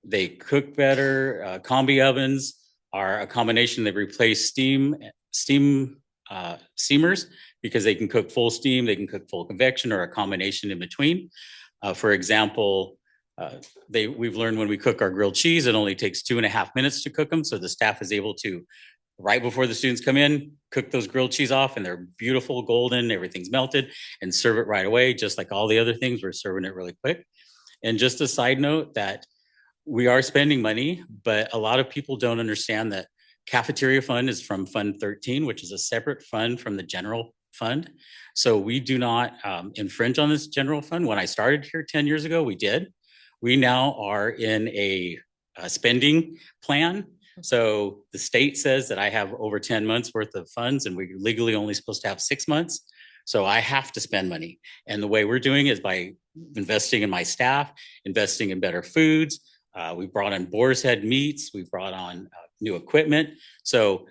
They cook better. Combi ovens are a combination. They replace steam steamers because they can cook full steam, they can cook full convection, or a combination in between. For example, we've learned when we cook our grilled cheese, it only takes 2.5 minutes to cook them. So the staff is able to, right before the students come in, cook those grilled cheese off, and they're beautiful, golden, everything's melted, and serve it right away. Just like all the other things, we're serving it really quick. And just a side note that we are spending money, but a lot of people don't understand that cafeteria fund is from Fund 13, which is a separate fund from the general fund. So we do not infringe on this general fund. When I started here 10 years ago, we did. We now are in a spending plan. So the state says that I have over 10 months worth of funds, and we're legally only supposed to have 6 months. So I have to spend money. And the way we're doing is by investing in my staff, investing in better foods. We brought on boar's head meats. We brought on new equipment. So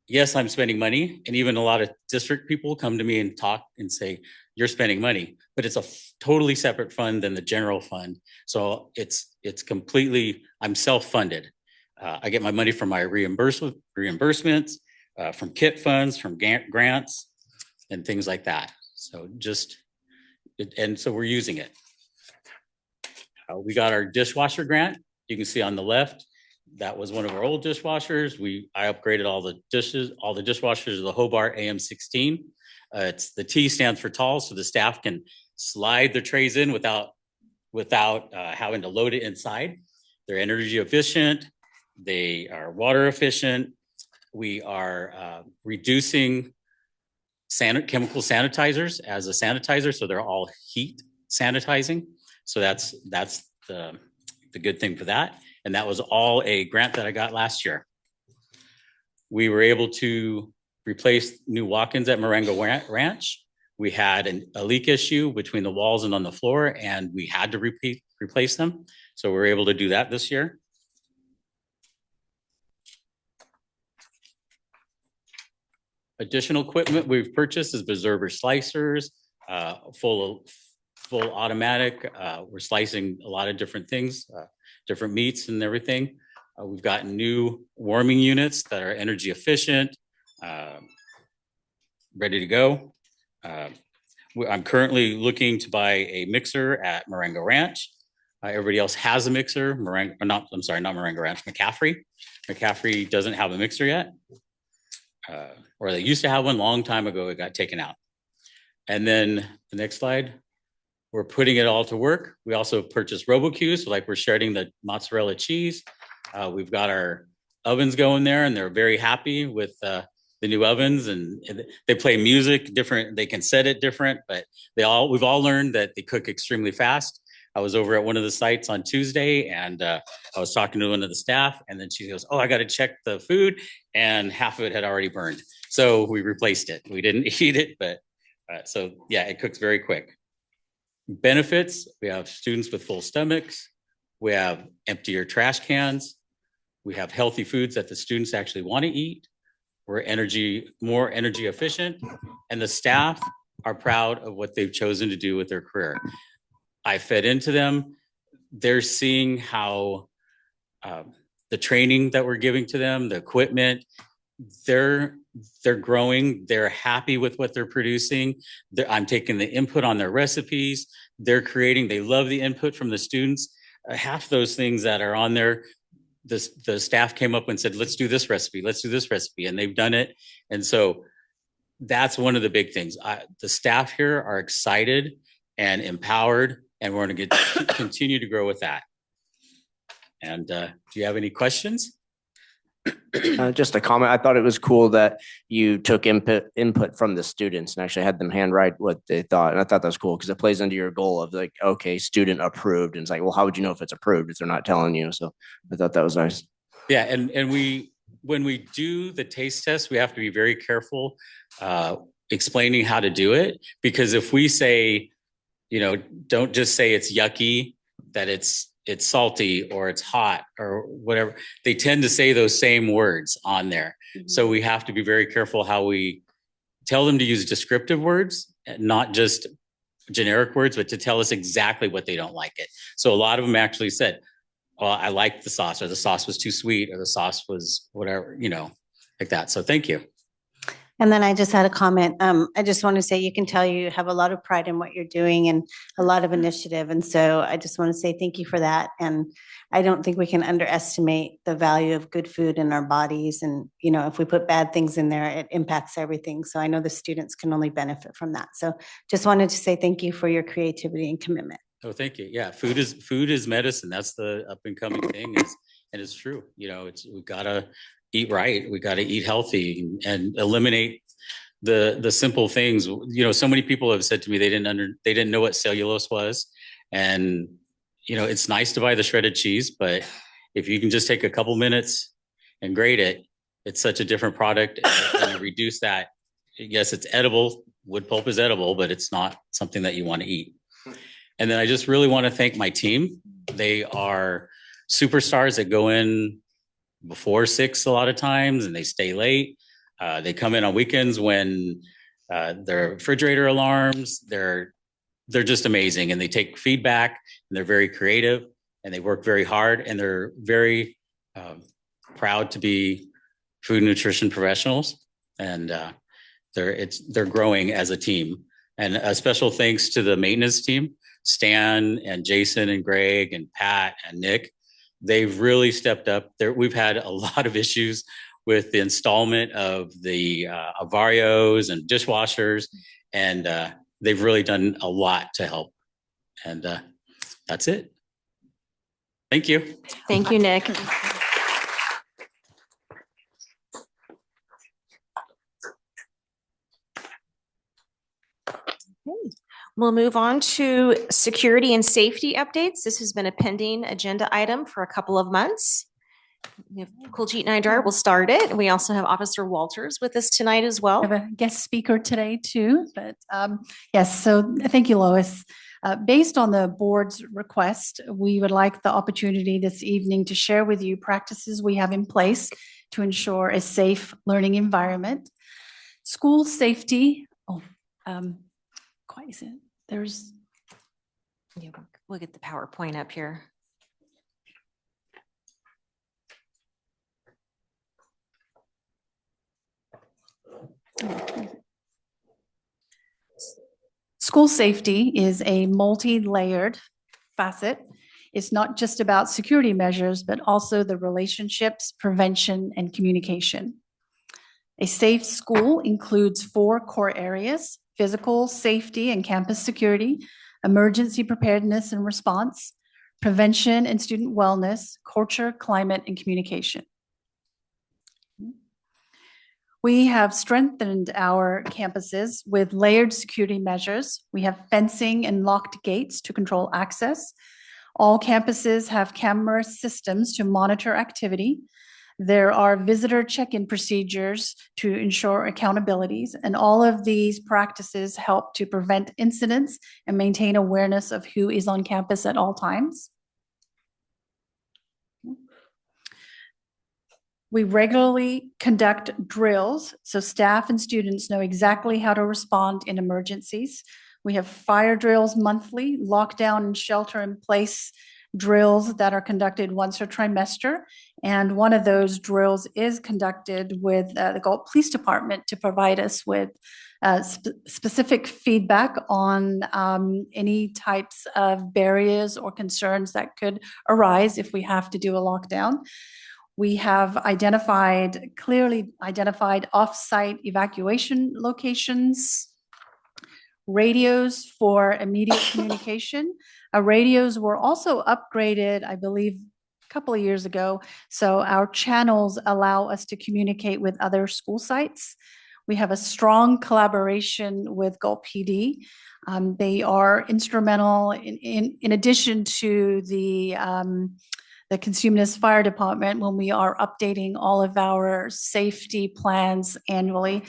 yes, I'm spending money. And even a lot of district people come to me and talk and say, you're spending money, but it's a totally separate fund than the general fund. So it's completely, I'm self-funded. I get my money from my reimbursements, from KIT funds, from grants, and things like that. So and so we're using it. We got our dishwasher grant. You can see on the left, that was one of our old dishwashers. I upgraded all the dishwashers to the Hobart AM16. The T stands for tall, so the staff can slide their trays in without having to load it inside. They're energy efficient. They are water efficient. We are reducing chemical sanitizers as a sanitizer, so they're all heat sanitizing. So that's the good thing for that. And that was all a grant that I got last year. We were able to replace new walk-ins at Marengo Ranch. We had a leak issue between the walls and on the floor, and we had to replace them. So we were able to do that this year. Additional equipment we've purchased is preserver slicers, full automatic. We're slicing a lot of different things, different meats and everything. We've got new warming units that are energy efficient, ready to go. I'm currently looking to buy a mixer at Marengo Ranch. Everybody else has a mixer. Not Marengo Ranch, McCaffrey. McCaffrey doesn't have a mixer yet. Or they used to have one long time ago, it got taken out. And then the next slide, we're putting it all to work. We also purchased RoboQs, so like we're shredding the mozzarella cheese. We've got our ovens going there and they're very happy with the new ovens, and they play music different. They can set it different, but we've all learned that they cook extremely fast. I was over at one of the sites on Tuesday and I was talking to one of the staff, and then she goes, "Oh, I got to check the food," and half of it had already burned. So we replaced it. We didn't eat it, but so yeah, it cooks very quick. Benefits, we have students with full stomachs. We have emptier trash cans. We have healthy foods that the students actually want to eat. We're more energy efficient, and the staff are proud of what they've chosen to do with their career. I fed into them. They're seeing how the training that we're giving to them, the equipment, they're growing. They're happy with what they're producing. I'm taking the input on their recipes. They're creating. They love the input from the students. Half those things that are on there, the staff came up and said, "Let's do this recipe. Let's do this recipe," and they've done it. And so that's one of the big things. The staff here are excited and empowered, and we're going to continue to grow with that. And do you have any questions? Just a comment. I thought it was cool that you took input from the students and actually had them handwrite what they thought. And I thought that was cool because it plays into your goal of like, okay, student approved. And it's like, well, how would you know if it's approved if they're not telling you? So I thought that was nice. Yeah, and when we do the taste test, we have to be very careful explaining how to do it, because if we say, don't just say it's yucky, that it's salty or it's hot or whatever. They tend to say those same words on there. Mm-hmm. So we have to be very careful how we tell them to use descriptive words, not just generic words, but to tell us exactly what they don't like it. So a lot of them actually said, "Well, I liked the sauce," or "the sauce was too sweet," or "the sauce was whatever," like that. So thank you. And then I just had a comment. I just want to say, you can tell you have a lot of pride in what you're doing and a lot of initiative. And so I just want to say thank you for that. And I don't think we can underestimate the value of good food in our bodies. And, if we put bad things in there, it impacts everything. So I know the students can only benefit from that. So just wanted to say thank you for your creativity and commitment. Oh, thank you. Yeah, food is medicine. That's the up and coming thing, and it's true. We've got to eat right. We got to eat healthy and eliminate the simple things. So many people have said to me they didn't know what cellulose was, and it's nice to buy the shredded cheese, but if you can just take a couple minutes and grate it, it's such a different product, and reduce that. Yes, it's edible. Wood pulp is edible, but it's not something that you want to eat. And then I just really want to thank my team. They are superstars that go in before 6 a lot of times, and they stay late. They come in on weekends when their refrigerator alarms. They're just amazing, and they take feedback, and they're very creative, and they work very hard, and they're very proud to be food and nutrition professionals, and they're growing as a team. And a special thanks to the maintenance team, Stan and Jason and Greg and Pat and Nick. They've really stepped up. We've had a lot of issues with the installment of the Avarios and dishwashers, and they've really done a lot to help. And that's it. Thank you. Thank you, Nick. We'll move on to security and safety updates. This has been a pending agenda item for a couple of months. We have Kuljit Naidar will start it. We also have Officer Walters with us tonight as well. I have a guest speaker today too, but yes, so thank you, Lois. Based on the board's request, we would like the opportunity this evening to share with you practices we have in place to ensure a safe learning environment. School safety, quite is it? There's, yeah, we'll get the PowerPoint up here. School safety is a multi-layered facet. It's not just about security measures, but also the relationships, prevention, and communication. A safe school includes 4 core areas: physical safety and campus security, emergency preparedness and response, prevention and student wellness, culture, climate, and communication. We have strengthened our campuses with layered security measures. We have fencing and locked gates to control access. All campuses have camera systems to monitor activity. There are visitor check-in procedures to ensure accountabilities, and all of these practices help to prevent incidents and maintain awareness of who is on campus at all times. We regularly conduct drills so staff and students know exactly how to respond in emergencies. We have fire drills monthly, lockdown and shelter-in-place drills that are conducted once a trimester. And one of those drills is conducted with the Galt Police Department to provide us with specific feedback on any types of barriers or concerns that could arise if we have to do a lockdown. We have clearly identified off-site evacuation locations, radios for immediate communication. Radios were also upgraded, I believe, a couple of years ago. So our channels allow us to communicate with other school sites. We have a strong collaboration with Galt PD. They are instrumental in addition to the Consumnes Fire Department. When we are updating all of our safety plans annually,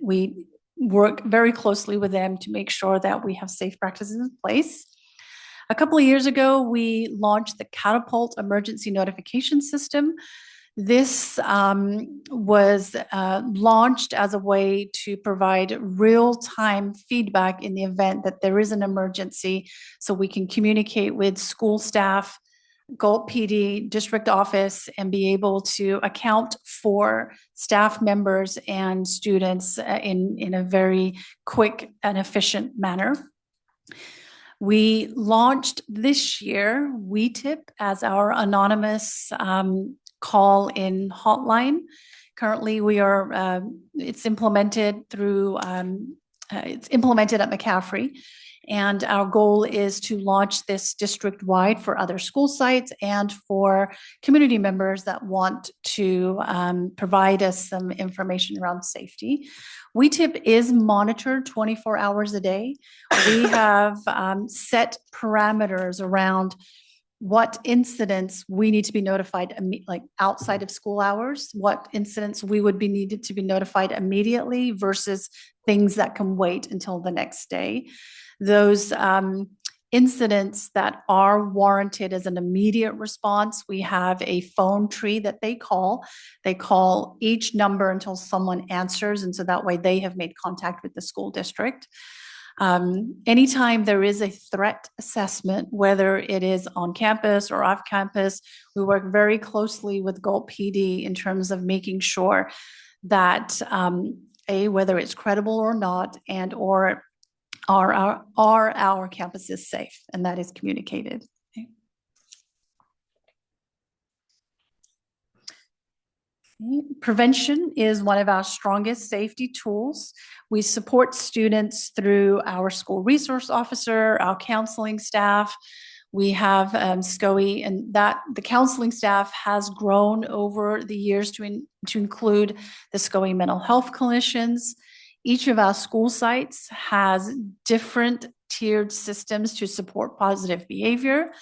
we work very closely with them to make sure that we have safe practices in place. A couple of years ago, we launched the Catapult Emergency Notification System. This was launched as a way to provide real-time feedback in the event that there is an emergency, so we can communicate with school staff, Galt PD, district office, and be able to account for staff members and students in a very quick and efficient manner. We launched this year WeTip as our anonymous call-in hotline. Currently, it's implemented at McCaffrey. And our goal is to launch this district-wide for other school sites and for community members that want to provide us some information around safety. WeTip is monitored 24 hours a day. We have set parameters around what incidents we need to be notified, like outside of school hours, what incidents we would be needed to be notified immediately versus things that can wait until the next day. Those incidents that are warranted as an immediate response, we have a phone tree that they call. They call each number until someone answers, and so that way they have made contact with the school district. Anytime there is a threat assessment, whether it is on campus or off campus, we work very closely with Galt PD in terms of making sure that whether it's credible or not, and or are our campuses safe, and that is communicated. Prevention is one of our strongest safety tools. We support students through our school resource officer, our counseling staff. We have SCOE, and that the counseling staff has grown over the years to include the SCOE mental health clinicians. Each of our school sites has different tiered systems to support positive behavior.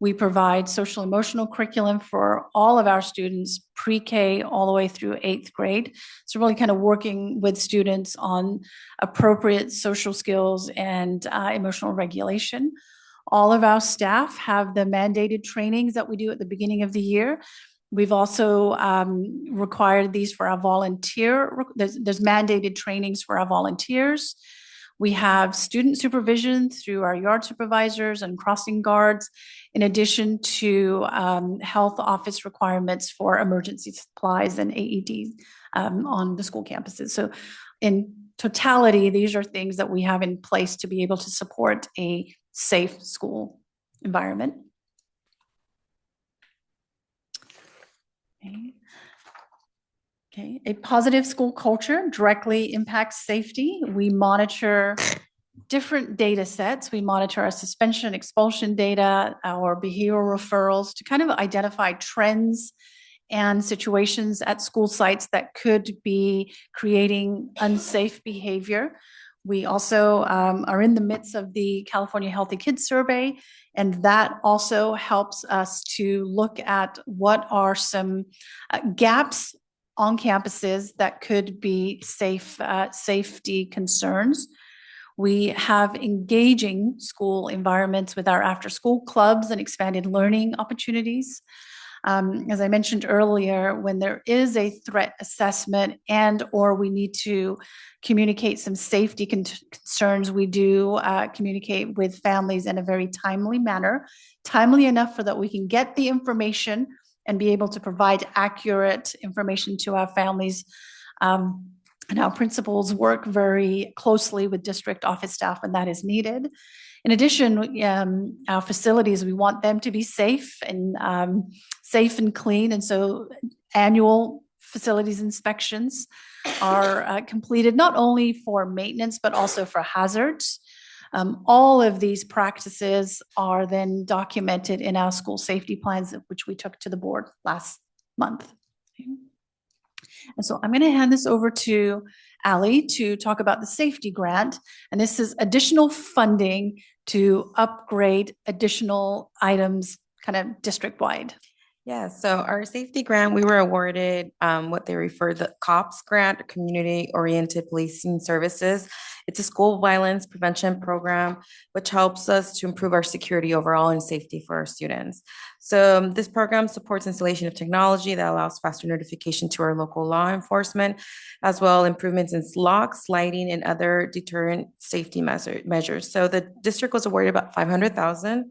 We provide social emotional curriculum for all of our students, pre-K all the way through 8th grade. So really kind of working with students on appropriate social skills and emotional regulation. All of our staff have the mandated trainings that we do at the beginning of the year. We've also required these for our there's mandated trainings for our volunteers. We have student supervision through our yard supervisors and crossing guards, in addition to health office requirements for emergency supplies and AED on the school campuses. So in totality, these are things that we have in place to be able to support a safe school environment. Okay. A positive school culture directly impacts safety. We monitor different data sets. We monitor our suspension, expulsion data, our behavioral referrals to kind of identify trends and situations at school sites that could be creating unsafe behavior. We also are in the midst of the California Healthy Kids Survey, and that also helps us to look at what are some gaps on campuses that could be safety concerns. We have engaging school environments with our after-school clubs and expanded learning opportunities. As I mentioned earlier, when there is a threat assessment and or we need to communicate some safety concerns, we do communicate with families in a very timely manner, timely enough so that we can get the information and be able to provide accurate information to our families. And our principals work very closely with district office staff when that is needed. In addition, our facilities, we want them to be safe and clean. And so annual facilities inspections are completed not only for maintenance, but also for hazards. All of these practices are then documented in our school safety plans, which we took to the board last month. And so I'm going to hand this over to Ali to talk about the safety grant. And this is additional funding to upgrade additional items kind of district-wide. Yeah, so our safety grant, we were awarded what they refer the COPS grant, Community Oriented Policing Services. It's a school violence prevention program, which helps us to improve our security overall and safety for our students. So this program supports installation of technology that allows faster notification to our local law enforcement, as well improvements in locks, lighting, and other deterrent safety measures. So the district was awarded about $500,000.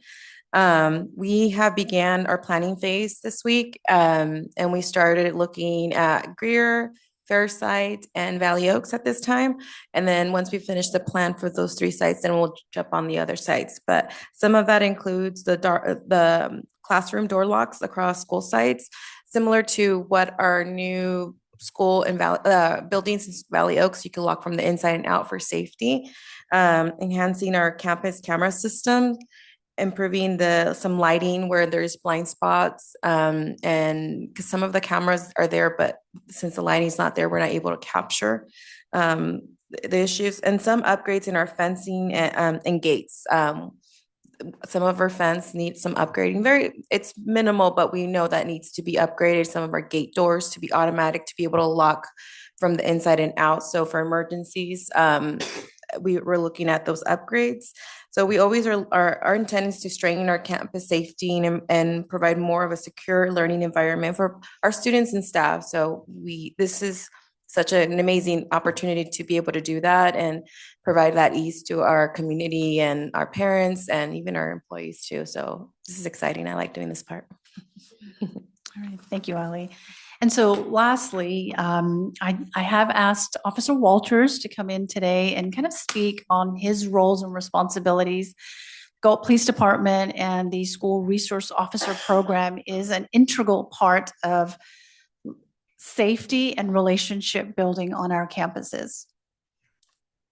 We have began our planning phase this week, and we started looking at Greer, Fairsight, and Valley Oaks at this time. And then once we finish the plan for those 3 sites, then we'll jump on the other sites. But some of that includes the classroom door locks across school sites, similar to what our new school and buildings in Valley Oaks, you can lock from the inside and out for safety, enhancing our campus camera system, improving some lighting where there's blind spots, and because some of the cameras are there, but since the lighting is not there, we're not able to capture the issues, and some upgrades in our fencing and gates. Some of our fence needs some upgrading. It's minimal, but we know that needs to be upgraded. Some of our gate doors to be automatic to be able to lock from the inside and out. So for emergencies, we're looking at those upgrades. So we always our intent is to strengthen our campus safety and provide more of a secure learning environment for our students and staff. So this is such an amazing opportunity to be able to do that and provide that ease to our community and our parents and even our employees too. So this is exciting. I like doing this part. All right, thank you, Ali. And so lastly, I have asked Officer Walters to come in today and kind of speak on his roles and responsibilities. Galt Police Department and the School Resource Officer Program is an integral part of safety and relationship building on our campuses.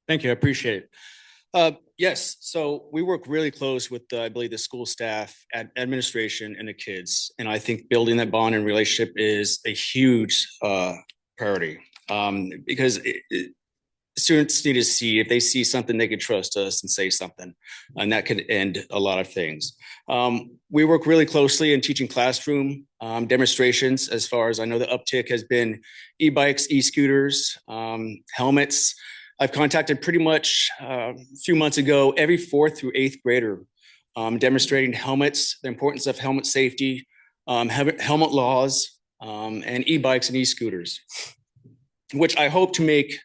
Thank you. I appreciate it. Yes, so we work really close with, I believe, the school staff, administration, and the kids. And I think building that bond and relationship is a huge priority, because students need to see, if they see something, they can trust us and say something, and that could end a lot of things. We work really closely in teaching classroom demonstrations. As far as I know, the uptick has been e-bikes, e-scooters, helmets. I've contacted pretty much a few months ago every 4th through 8th grader, demonstrating helmets, the importance of helmet safety, helmet laws, and e-bikes and e-scooters, which I hope to make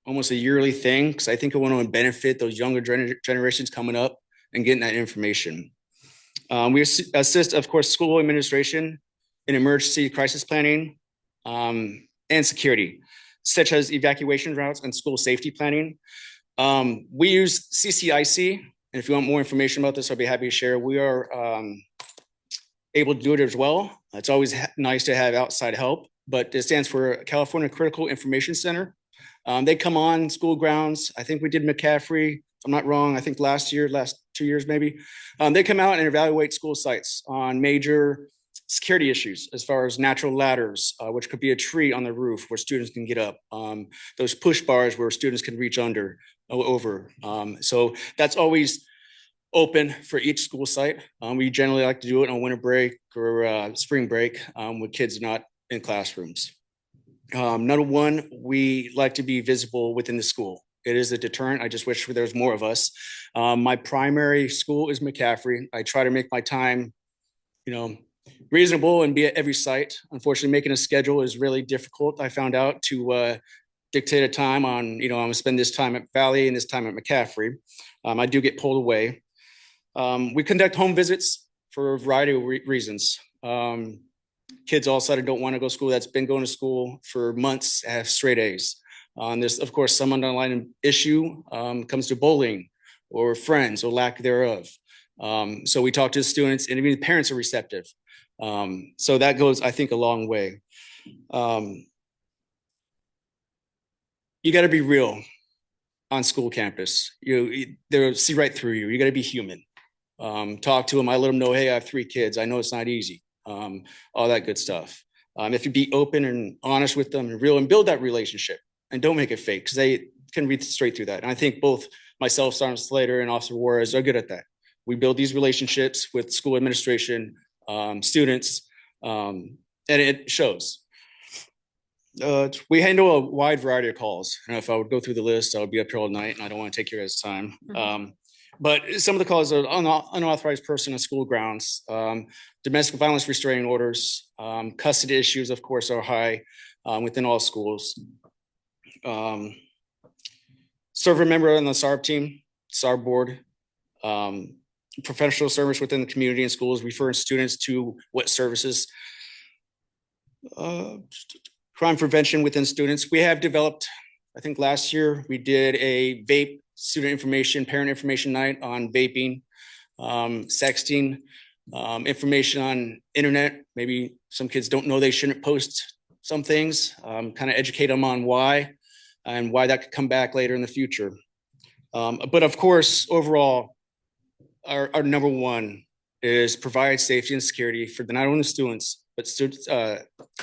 almost a yearly thing, because I think I want to benefit those younger generations coming up and getting that information. We assist, of course, school administration in emergency crisis planning and security. such as evacuation routes and school safety planning. We use CCIC, and if you want more information about this, I'll be happy to share. We are able to do it as well. It's always nice to have outside help, but it stands for California Critical Information Center. They come on school grounds. I think we did McCaffrey, if I'm not wrong, I think last 2 years maybe. They come out and evaluate school sites on major security issues as far as natural ladders, which could be a tree on the roof where students can get up, those push bars where students can reach over. So that's always open for each school site. We generally like to do it on winter break or spring break with kids not in classrooms. Number one, we like to be visible within the school. It is a deterrent. I just wish there was more of us. My primary school is McCaffrey. I try to make my time, reasonable and be at every site. Unfortunately, making a schedule is really difficult. I found out to dictate a time on, I'm gonna spend this time at Valley and this time at McCaffrey. I do get pulled away. We conduct home visits for a variety of reasons. Kids all of a sudden don't want to go to school that's been going to school for months, have straight A's. There's, of course, some underlying issue comes to bullying or friends or lack thereof. So we talk to the students, and even the parents are receptive. So that goes, I think, a long way. You got to be real on school campus. They'll see right through you. You got to be human. Talk to them. I let them know, hey, I have 3 kids. I know it's not easy. All that good stuff. If you be open and honest with them and real and build that relationship and don't make it fake, because they can read straight through that. And I think both myself, Sergeant Slater, and Officer Juarez are good at that. We build these relationships with school administration, students, and it shows. We handle a wide variety of calls. If I would go through the list, I would be up here all night, and I don't want to take your guys' time. But some of the calls are unauthorized person on school grounds, domestic violence restraining orders, custody issues, of course, are high within all schools. Serve a member on the SARB team, SARB board, professional service within the community and schools, referring students to what services. Crime prevention within students. We have developed, I think last year, we did a vape student information, parent information night on vaping, sexting, information on internet. Maybe some kids don't know they shouldn't post some things, kind of educate them on why and why that could come back later in the future. But of course, overall, our number one is provide safety and security for not only students, but students,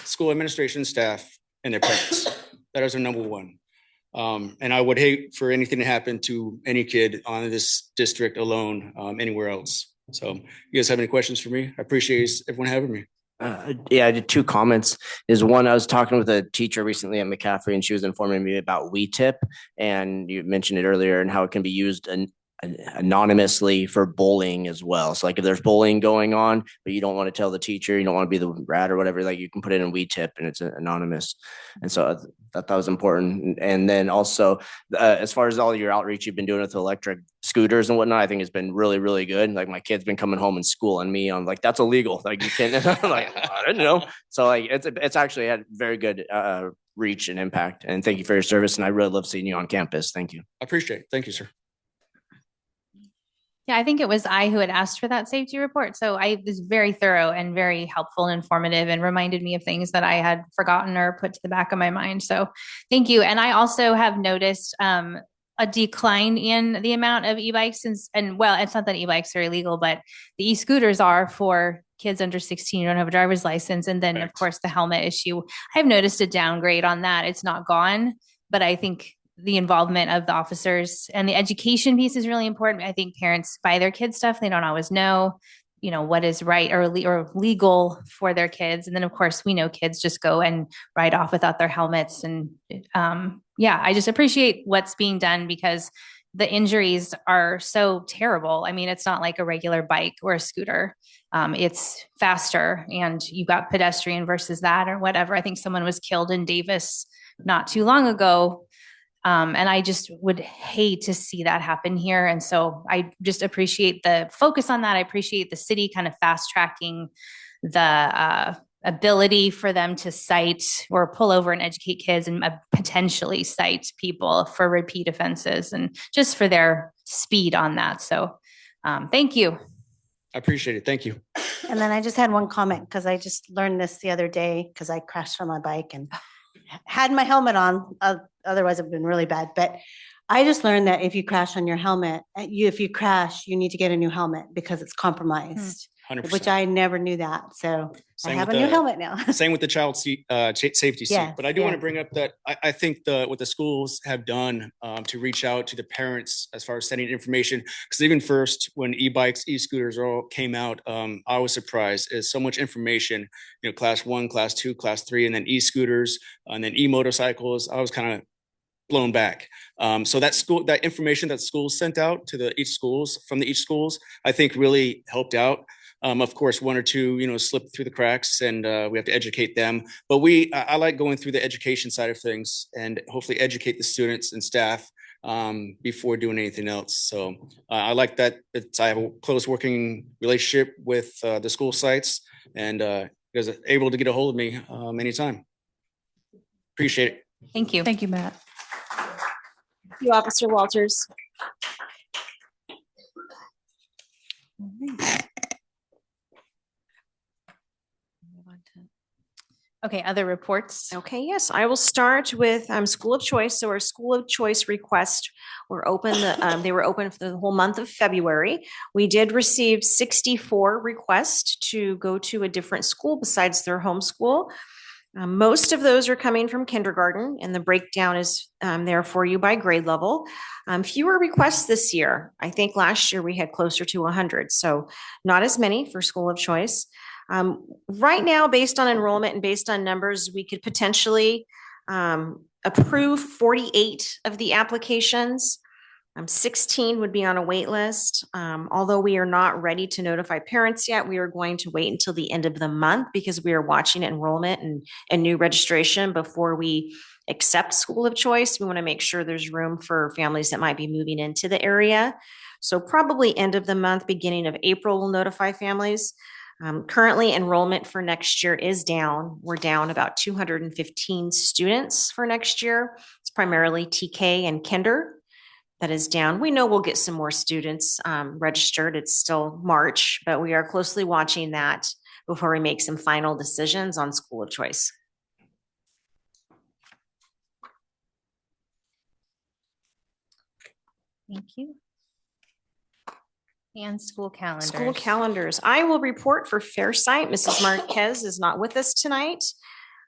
school administration staff and their parents. That is our number one. And I would hate for anything to happen to any kid on this district alone, anywhere else. So you guys have any questions for me? I appreciate everyone having me. Yeah, I did 2 comments. Is one, I was talking with a teacher recently at McCaffrey, and she was informing me about WeTip, and you mentioned it earlier, and how it can be used anonymously for bullying as well. So like if there's bullying going on, but you don't want to tell the teacher, you don't want to be the rat or whatever, like you can put it in WeTip and it's anonymous. And so I thought that was important. And then also as far as all your outreach you've been doing with electric scooters and whatnot, I think it's been really, really good. Like my kid's been coming home in school and me, I'm like, that's illegal. Like you can't, like, I don't know. So like it's actually had very good reach and impact. And thank you for your service. And I really love seeing you on campus. Thank you. I appreciate it. Thank you, sir. Yeah, I think it was I who had asked for that safety report. So I was very thorough and very helpful and informative and reminded me of things that I had forgotten or put to the back of my mind. So thank you. And I also have noticed a decline in the amount of e-bikes and well, it's not that e-bikes are illegal, but the e-scooters are for kids under 16 who don't have a driver's license. And then of course the helmet issue, I've noticed a downgrade on that. It's not gone, but I think the involvement of the officers and the education piece is really important. I think parents buy their kids stuff. They don't always know, what is right or legal for their kids. And then of course we know kids just go and ride off without their helmets. And I just appreciate what's being done because the injuries are so terrible. I mean, it's not like a regular bike or a scooter. It's faster and you've got pedestrian versus that or whatever. I think someone was killed in Davis not too long ago. And I just would hate to see that happen here. And so I just appreciate the focus on that. I appreciate the city kind of fast tracking the ability for them to cite or pull over and educate kids and potentially cite people for repeat offenses and just for their speed on that. So thank you. I appreciate it. Thank you. And then I just had one comment because I just learned this the other day because I crashed on my bike and had my helmet on. Otherwise, it would have been really bad. But I just learned that if you crash on your helmet, if you crash, you need to get a new helmet because it's compromised, 100%. which I never knew that. So Same I have a with new the- helmet now. Same with the child safety seat. Yes, But I do want to yes. bring up that I think what the schools have done to reach out to the parents as far as sending information, because even first when e-bikes, e-scooters all came out, I was surprised. Is so much information, class 1, class 2, class 3, and then e-scooters, and then e-motorcycles. I was kind of blown back. So that information that schools sent out to each schools, I think really helped out. Of course, one or two, slip through the cracks, and we have to educate them. But I like going through the education side of things and hopefully educate the students and staff before doing anything else. So I like that I have a close working relationship with the school sites, and you guys are able to get a hold of me anytime. Appreciate it. Thank you. Thank you, Matt. Thank you, Officer Walters. Okay, other reports. Okay, yes, I will start with School of Choice. So our School of Choice requests were open. They were open for the whole month of February. We did receive 64 requests to go to a different school besides their home school. Most of those are coming from kindergarten, and the breakdown is there for you by grade level. Fewer requests this year. I think last year we had closer to 100, so not as many for School of Choice. Right now, based on enrollment and based on numbers, we could potentially approve 48 of the applications. 16 would be on a wait list. Although we are not ready to notify parents yet, we are going to wait until the end of the month because we are watching enrollment and new registration before we accept School of Choice. We want to make sure there's room for families that might be moving into the area. So probably end of the month, beginning of April, we'll notify families. Currently, enrollment for next year is down. We're down about 215 students for next year. It's primarily TK and Kinder that is down. We know we'll get some more students registered. It's still March, but we are closely watching that before we make some final decisions on School of Choice. Thank you. And school calendars. School calendars. I will report for Fair Sight. Mrs. Marquez is not with us tonight.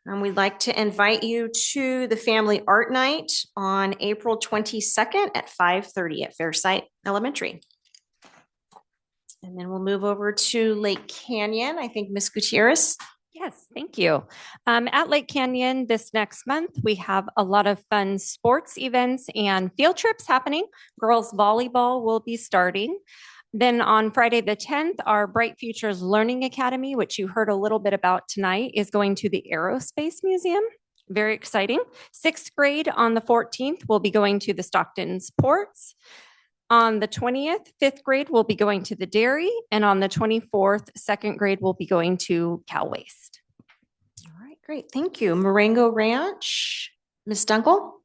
We'd like to invite you to the Family Art Night on April 22nd at 5:30 at Fair Sight Elementary. And then we'll move over to Lake Canyon. I think Ms. Gutierrez. Yes, thank you. At Lake Canyon this next month, we have a lot of fun sports events and field trips happening. Girls volleyball will be starting. Then on Friday the 10th, our Bright Futures Learning Academy, which you heard a little bit about tonight, is going to the Aerospace Museum. Very exciting. 6th grade on the 14th will be going to the Stockton Ports. On the 20th, 5th grade will be going to the dairy. And on the 24th, 2nd grade will be going to Cal Waste. All right, great. Thank you. Marengo Ranch, Ms. Dunkel.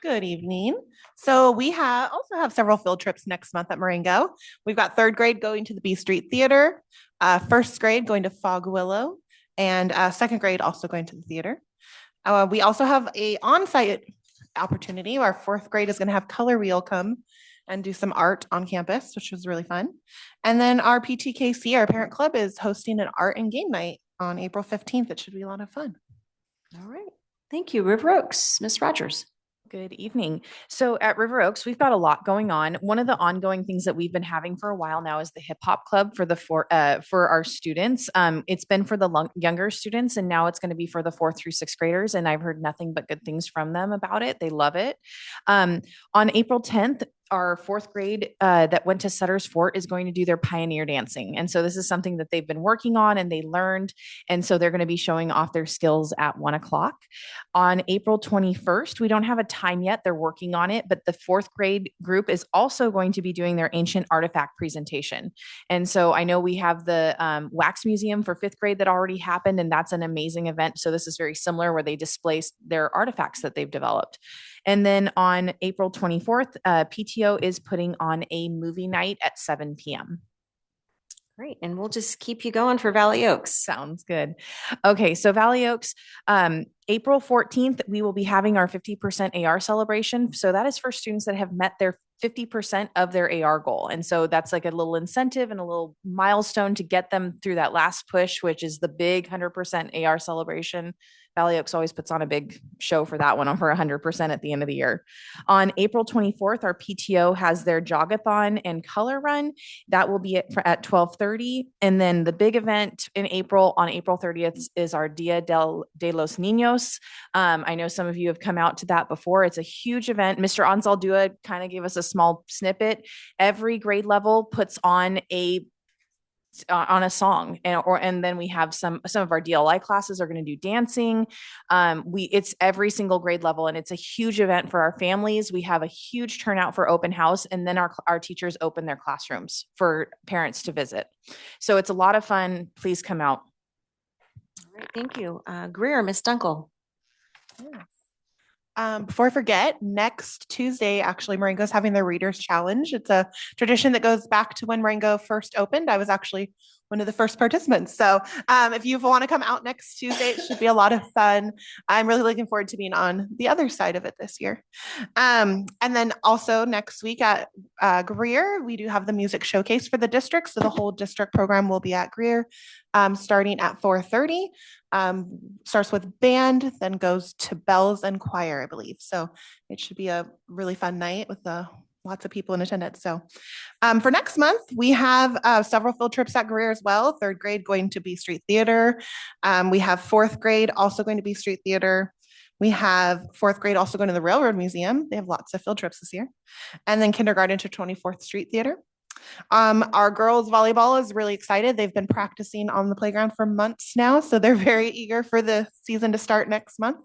Good evening. So we also have several field trips next month at Marengo. We've got 3rd grade going to the B Street Theater, 1st grade going to Fog Willow, and 2nd grade also going to the theater. We also have a on-site opportunity. Our 4th grade is going to have Color Wheel come and do some art on campus, which was really fun. And then our PTKC, our parent club, is hosting an art and game night on April 15th. It should be a lot of fun. All right. Thank you. River Oaks, Ms. Rogers. Good evening. So at River Oaks, we've got a lot going on. One of the ongoing things that we've been having for a while now is the hip hop club for our students. It's been for the younger students, and now it's going to be for the 4th through 6th graders. And I've heard nothing but good things from them about it. They love it. On April 10th, our fourth grade that went to Sutter's Fort is going to do their pioneer dancing. And so this is something that they've been working on and they learned. And so they're going to be showing off their skills at 1:00. On April 21st, we don't have a time yet. They're working on it, but the fourth grade group is also going to be doing their ancient artifact presentation. And so I know we have the wax museum for fifth grade that already happened, and that's an amazing event. So this is very similar where they display their artifacts that they've developed. And then on April 24th, PTO is putting on a movie night at 7 p.m. Great. And we'll just keep you going for Valley Oaks. Sounds good. Okay. So Valley Oaks, April 14th, we will be having our 50% AR celebration. So that is for students that have met their 50% of their AR goal. And so that's like a little incentive and a little milestone to get them through that last push, which is the big 100% AR celebration. Valley Oaks always puts on a big show for that one for 100% at the end of the year. On April 24th, our PTO has their jogathon and color run. That will be at 12:30. And then the big event in April, on April 30th, is our Dia de los Niños. I know some of you have come out to that before. It's a huge event. Mr. Anzaldúa kind of gave us a small snippet. Every grade level puts on a song, and then we have some of our DLI classes are going to do dancing. It's every single grade level, and it's a huge event for our families. We have a huge turnout for open house, and then our teachers open their classrooms for parents to visit. So it's a lot of fun. Please come out. All right, thank you. Greer, Miss Dunkel. Before I forget, next Tuesday, actually, Marengo's having their Readers Challenge. It's a tradition that goes back to when Marengo first opened. I was actually one of the first participants. So if you want to come out next Tuesday, it should be a lot of fun. I'm really looking forward to being on the other side of it this year. And then also next week at Greer, we do have the music showcase for the district. So the whole district program will be at Greer starting at 4:30. Starts with band, then goes to bells and choir, I believe. So it should be a really fun night with lots of people in attendance. So for next month, we have several field trips at Greer as well. Third grade going to B Street Theater. We have fourth grade also going to B Street Theater. We have fourth grade also going to the Railroad Museum. They have lots of field trips this year. And then kindergarten to 24th Street Theater. Our girls volleyball is really excited. They've been practicing on the playground for months now, so they're very eager for the season to start next month.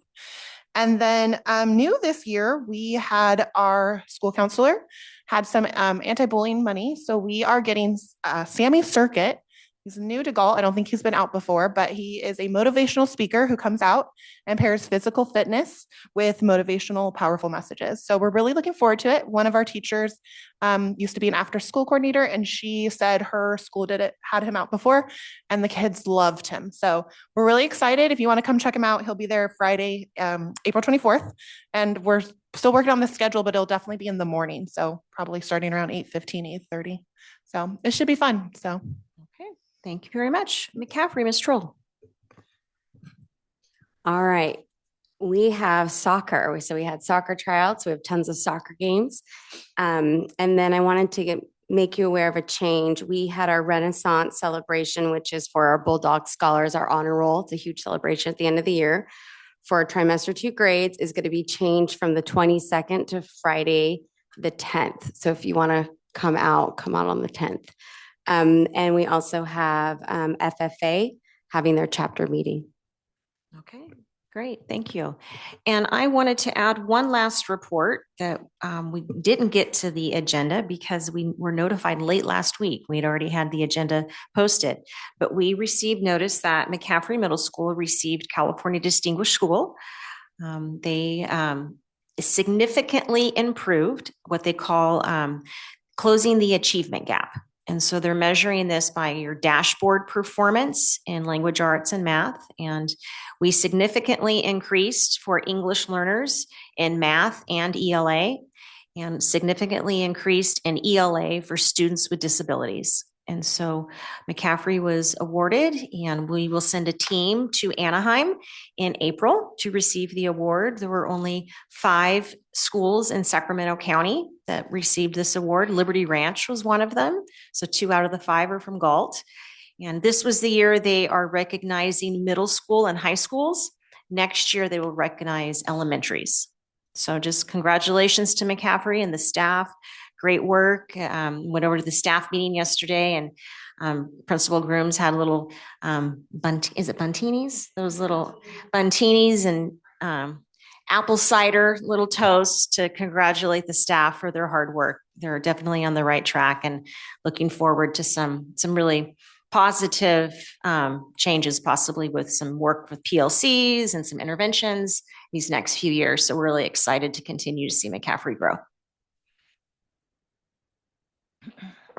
And then new this year, we had our school counselor had some anti-bullying money. So we are getting Sammy Circuit. He's new to Galt. I don't think he's been out before, but he is a motivational speaker who comes out and pairs physical fitness with motivational, powerful messages. So we're really looking forward to it. One of our teachers used to be an after-school coordinator, and she said her school had him out before, and the kids loved him. So we're really excited. If you want to come check him out, he'll be there Friday, April 24th, and we're still working on the schedule, but it'll definitely be in the morning. So probably starting around 8:15, 8:30. So it should be fun. So. Thank you very much. McCaffrey, Ms. Troll. All right. We have soccer. So we had soccer tryouts. We have tons of soccer games. And then I wanted to make you aware of a change. We had our Renaissance celebration, which is for our Bulldog Scholars, our honor roll. It's a huge celebration at the end of the year. For our trimester 2 grades is going to be changed from the 22nd to Friday, the 10th. So if you want to come out on the 10th. And we also have FFA having their chapter meeting. Okay, great. Thank you. And I wanted to add one last report that we didn't get to the agenda because we were notified late last week. We'd already had the agenda posted, but we received notice that McCaffrey Middle School received California Distinguished School. They significantly improved what they call closing the achievement gap. And so they're measuring this by your dashboard performance in language arts and math. And we significantly increased for English learners in math and ELA, and significantly increased in ELA for students with disabilities. And so McCaffrey was awarded, and we will send a team to Anaheim in April to receive the award. There were only 5 schools in Sacramento County that received this award. Liberty Ranch was one of them. So 2 out of the 5 are from Galt. And this was the year they are recognizing middle school and high schools. Next year, they will recognize elementaries. So just congratulations to McCaffrey and the staff. great work. Went over to the staff meeting yesterday, and Principal Grooms had little is it buntinis? Those little buntinis and apple cider little toasts to congratulate the staff for their hard work. They're definitely on the right track, and looking forward to some really positive changes, possibly with some work with PLCs and some interventions these next few years. So we're really excited to continue to see McCaffrey grow.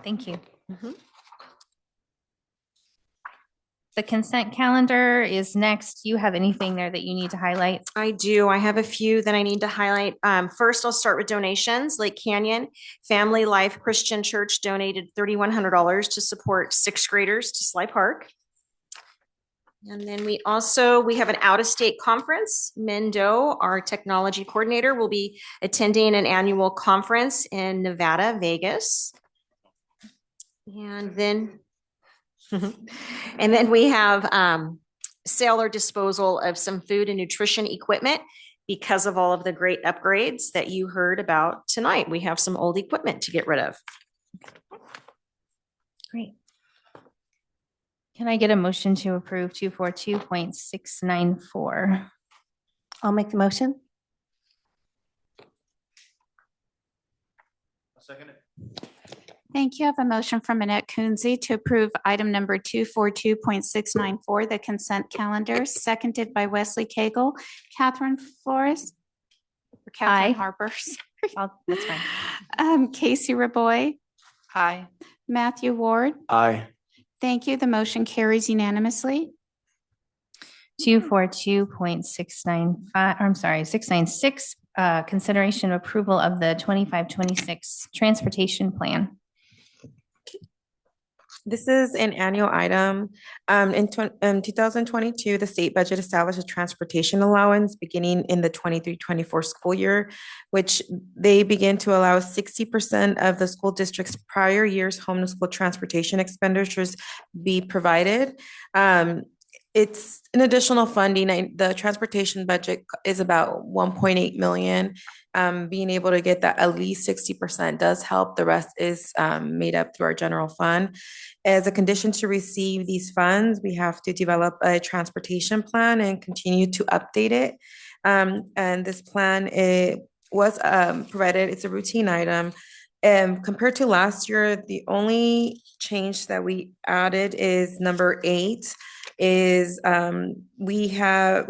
Thank you. The consent calendar is next. Do you have anything there that you need to highlight? I do. I have a few that I need to highlight. First, I'll start with donations. Lake Canyon Family Life Christian Church donated $3,100 to support sixth graders to Sly Park. And then we have an out-of-state conference. Mendo, our technology coordinator, will be attending an annual conference in Nevada, Vegas. And then we have sale or disposal of some food and nutrition equipment because of all of the great upgrades that you heard about tonight. We have some old equipment to get rid of. Great. Can I get a motion to approve 242.694? I'll make the motion. I'll second it. Thank you. I have a motion from Annette Kunze to approve item number 242.694, the consent calendar, seconded by Wesley Cagle. Catherine Flores? Or Catherine Aye. Harper? That's fine. Casey Raboy? Aye. Matthew Ward? Aye. Thank you. The motion carries unanimously. 696, consideration of approval of the 25-26 transportation plan. This is an annual item. In 2022, the state budget established a transportation allowance beginning in the 23-24 school year, which they begin to allow 60% of the school district's prior year's home to school transportation expenditures be provided. It's an additional funding. The transportation budget is about 1.8 million. Being able to get that at least 60% does help. The rest is made up through our general fund. As a condition to receive these funds, we have to develop a transportation plan and continue to update it. And this plan, it was provided. It's a routine item. Compared to last year, the only change that we added is number 8 is we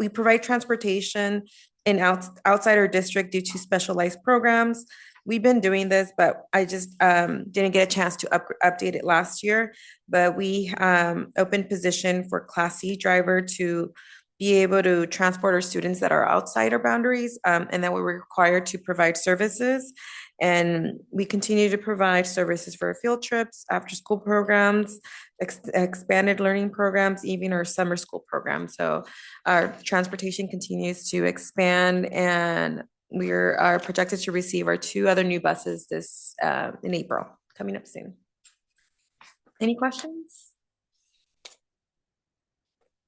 provide transportation in outside our district due to specialized programs. We've been doing this, but I just didn't get a chance to update it last year. But we opened position for Class C driver to be able to transport our students that are outside our boundaries, and that we're required to provide services. And we continue to provide services for field trips, after school programs, expanded learning programs, even our summer school program. So our transportation continues to expand, and we are projected to receive our 2 other new buses this in April, coming up soon. Any questions?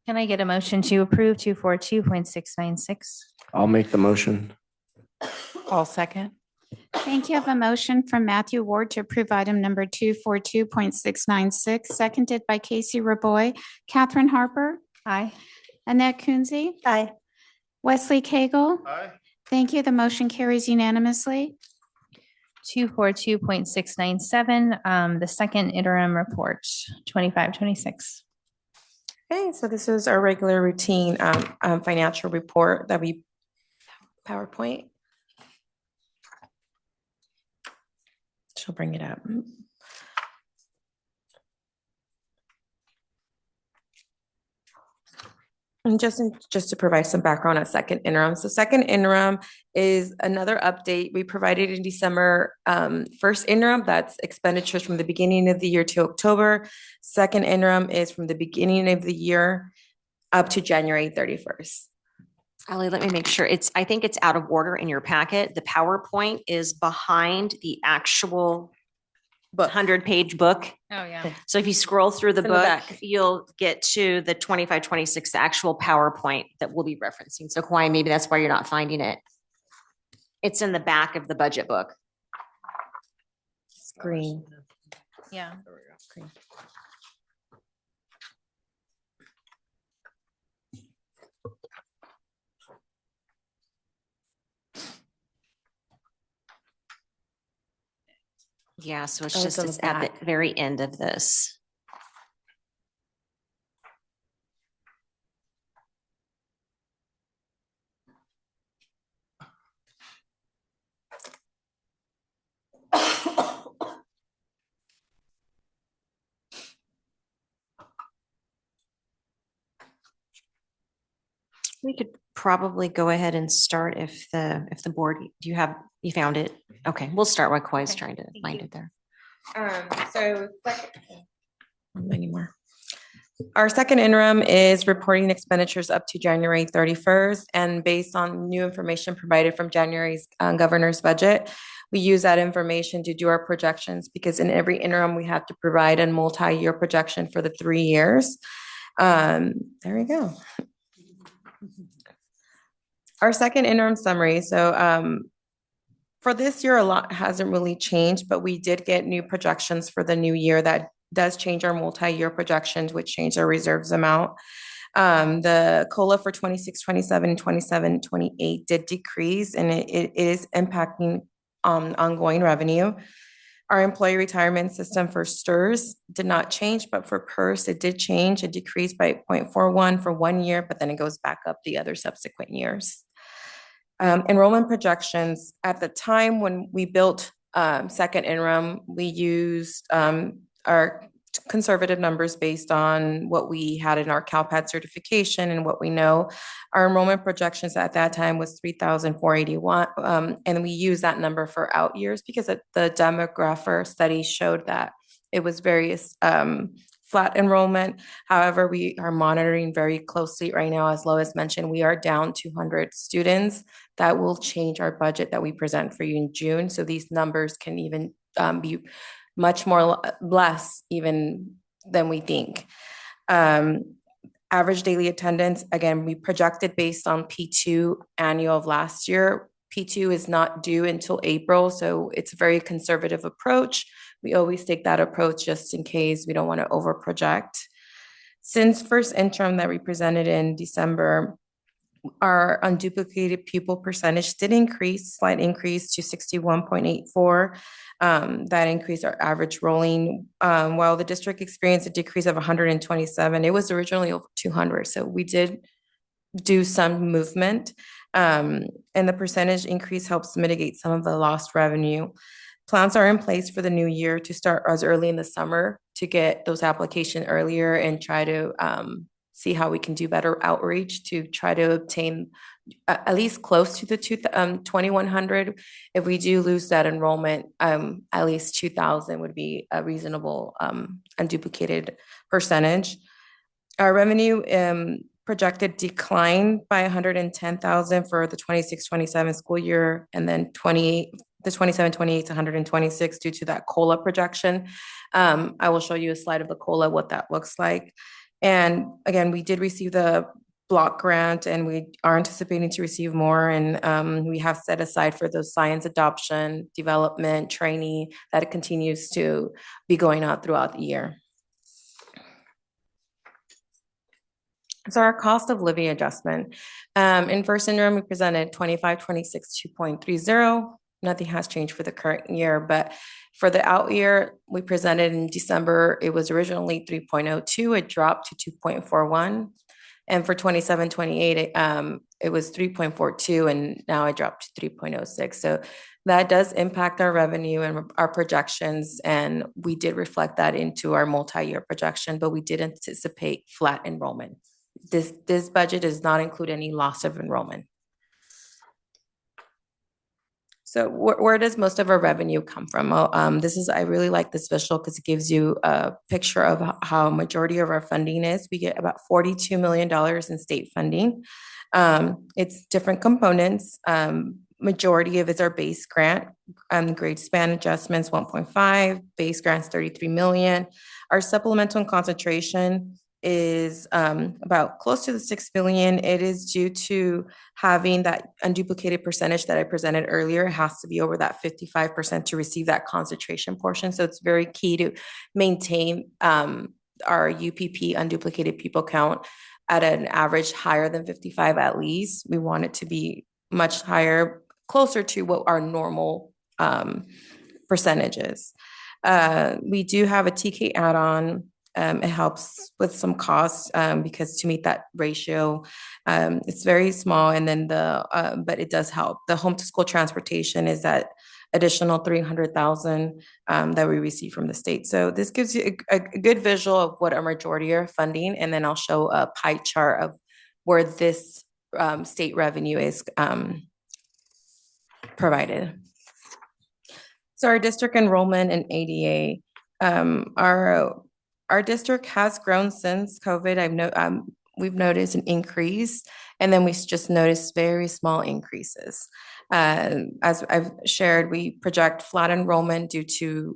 Can I get a motion to approve 242.696? I'll make the motion. I'll second. Thank you. I have a motion from Matthew Ward to approve item number 242.696, seconded by Casey Raboy. Catherine Harper? Aye. Annette Kunze? Aye. Wesley Cagle? Aye. Thank you. The motion carries unanimously. 242.697, the second interim report, 25-26. Okay, so this is our regular routine financial report that we PowerPoint. She'll bring it up. And just to provide some background on second interim. So second interim is another update we provided in December. First interim, that's expenditures from the beginning of the year to October. Second interim is from the beginning of the year up to January 31st. Ali, let me make sure. I think it's out of order in your packet. The PowerPoint is behind the actual 100-page book. Oh, yeah. So if you scroll through the It's in the book, back. you'll get to the 25-26, the actual PowerPoint that we'll be referencing. So Kawhi, maybe that's why you're not finding it. It's in the back of the budget book. green. Yeah. Green. Yeah, so it's Oh, it's just, on the it's at back. the very end of this. We could probably go ahead and start if the board, do you have, you found it? Okay, we'll start while Kawhi's Okay, trying to thank find you. it there. So anymore. Our second interim is reporting expenditures up to January 31st, and based on new information provided from January's governor's budget, we use that information to do our projections, because in every interim we have to provide a multi-year projection for the 3 years. There we go. Our second interim summary. So for this year, a lot hasn't really changed, but we did get new projections for the new year that does change our multi-year projections, which change our reserves amount. The COLA for 26, 27, 27, 28 did decrease, and it is impacting ongoing revenue. Our employee retirement system for STRS did not change, but for PERS, it did change. It decreased by 0.41 for 1 year, but then it goes back up the other subsequent years. Enrollment projections, at the time when we built second interim, we used our conservative numbers based on what we had in our CalPAD certification and what we know. Our enrollment projections at that time was 3,481, and we use that number for out years because the demographer study showed that it was various flat enrollment. However, we are monitoring very closely right now. As Lois mentioned, we are down 200 students. That will change our budget that we present for you in June. So these numbers can even be much more less even than we think. Average daily attendance, again, we projected based on P2 annual of last year. P2 is not due until April, so it's a very conservative approach. We always take that approach just in case we don't want to over project. Since first interim that we presented in December, our unduplicated pupil percentage did increase, slight increase to 61.84. That increased our average rolling. While the district experienced a decrease of 127, it was originally over 200. So we did do some movement, and the percentage increase helps mitigate some of the lost revenue. Plans are in place for the new year to start as early in the summer to get those applications earlier and try to see how we can do better outreach to try to obtain at least close to the 2,100. If we do lose that enrollment, at least 2,000 would be a reasonable unduplicated percentage. Our revenue projected decline by 110,000 for the 26-27 school year, and then the 27-28 to 126 due to that COLA projection. I will show you a slide of the COLA, what that looks like. And again, we did receive the block grant, and we are anticipating to receive more. And we have set aside for those science adoption, development, training, that it continues to be going out throughout the year. So our cost of living adjustment. In first interim, we presented 25, 26, 2.30. Nothing has changed for the current year, but for the out year, we presented in December, it was originally 3.02, it dropped to 2.41. And for 27, 28, it was 3.42, and now it dropped to 3.06. So that does impact our revenue and our projections, and we did reflect that into our multi-year projection, but we did anticipate flat enrollment. This budget does not include any loss of enrollment. So where does most of our revenue come from? I really like this visual because it gives you a picture of how majority of our funding is. We get about $42 million in state funding. It's different components. Majority of it's our base grant, grade span adjustments, 1.5, base grants, 33 million. Our supplemental and concentration is about close to the 6 million. It is due to having that unduplicated percentage that I presented earlier. It has to be over that 55% to receive that concentration portion. So it's very key to maintain our UPP, unduplicated people count, at an average higher than 55 at least. We want it to be much higher, closer to what our normal percentages. We do have a TK add-on. It helps with some costs because to meet that ratio, it's very small. And then but it does help. The home to school transportation is that additional 300,000 that we receive from the state. So this gives you a good visual of what our majority are funding. And then I'll show a pie chart of where this state revenue is provided. So our district enrollment in ADA, our district has grown since COVID. We've noticed an increase, and then we just noticed very small increases. As I've shared, we project flat enrollment due to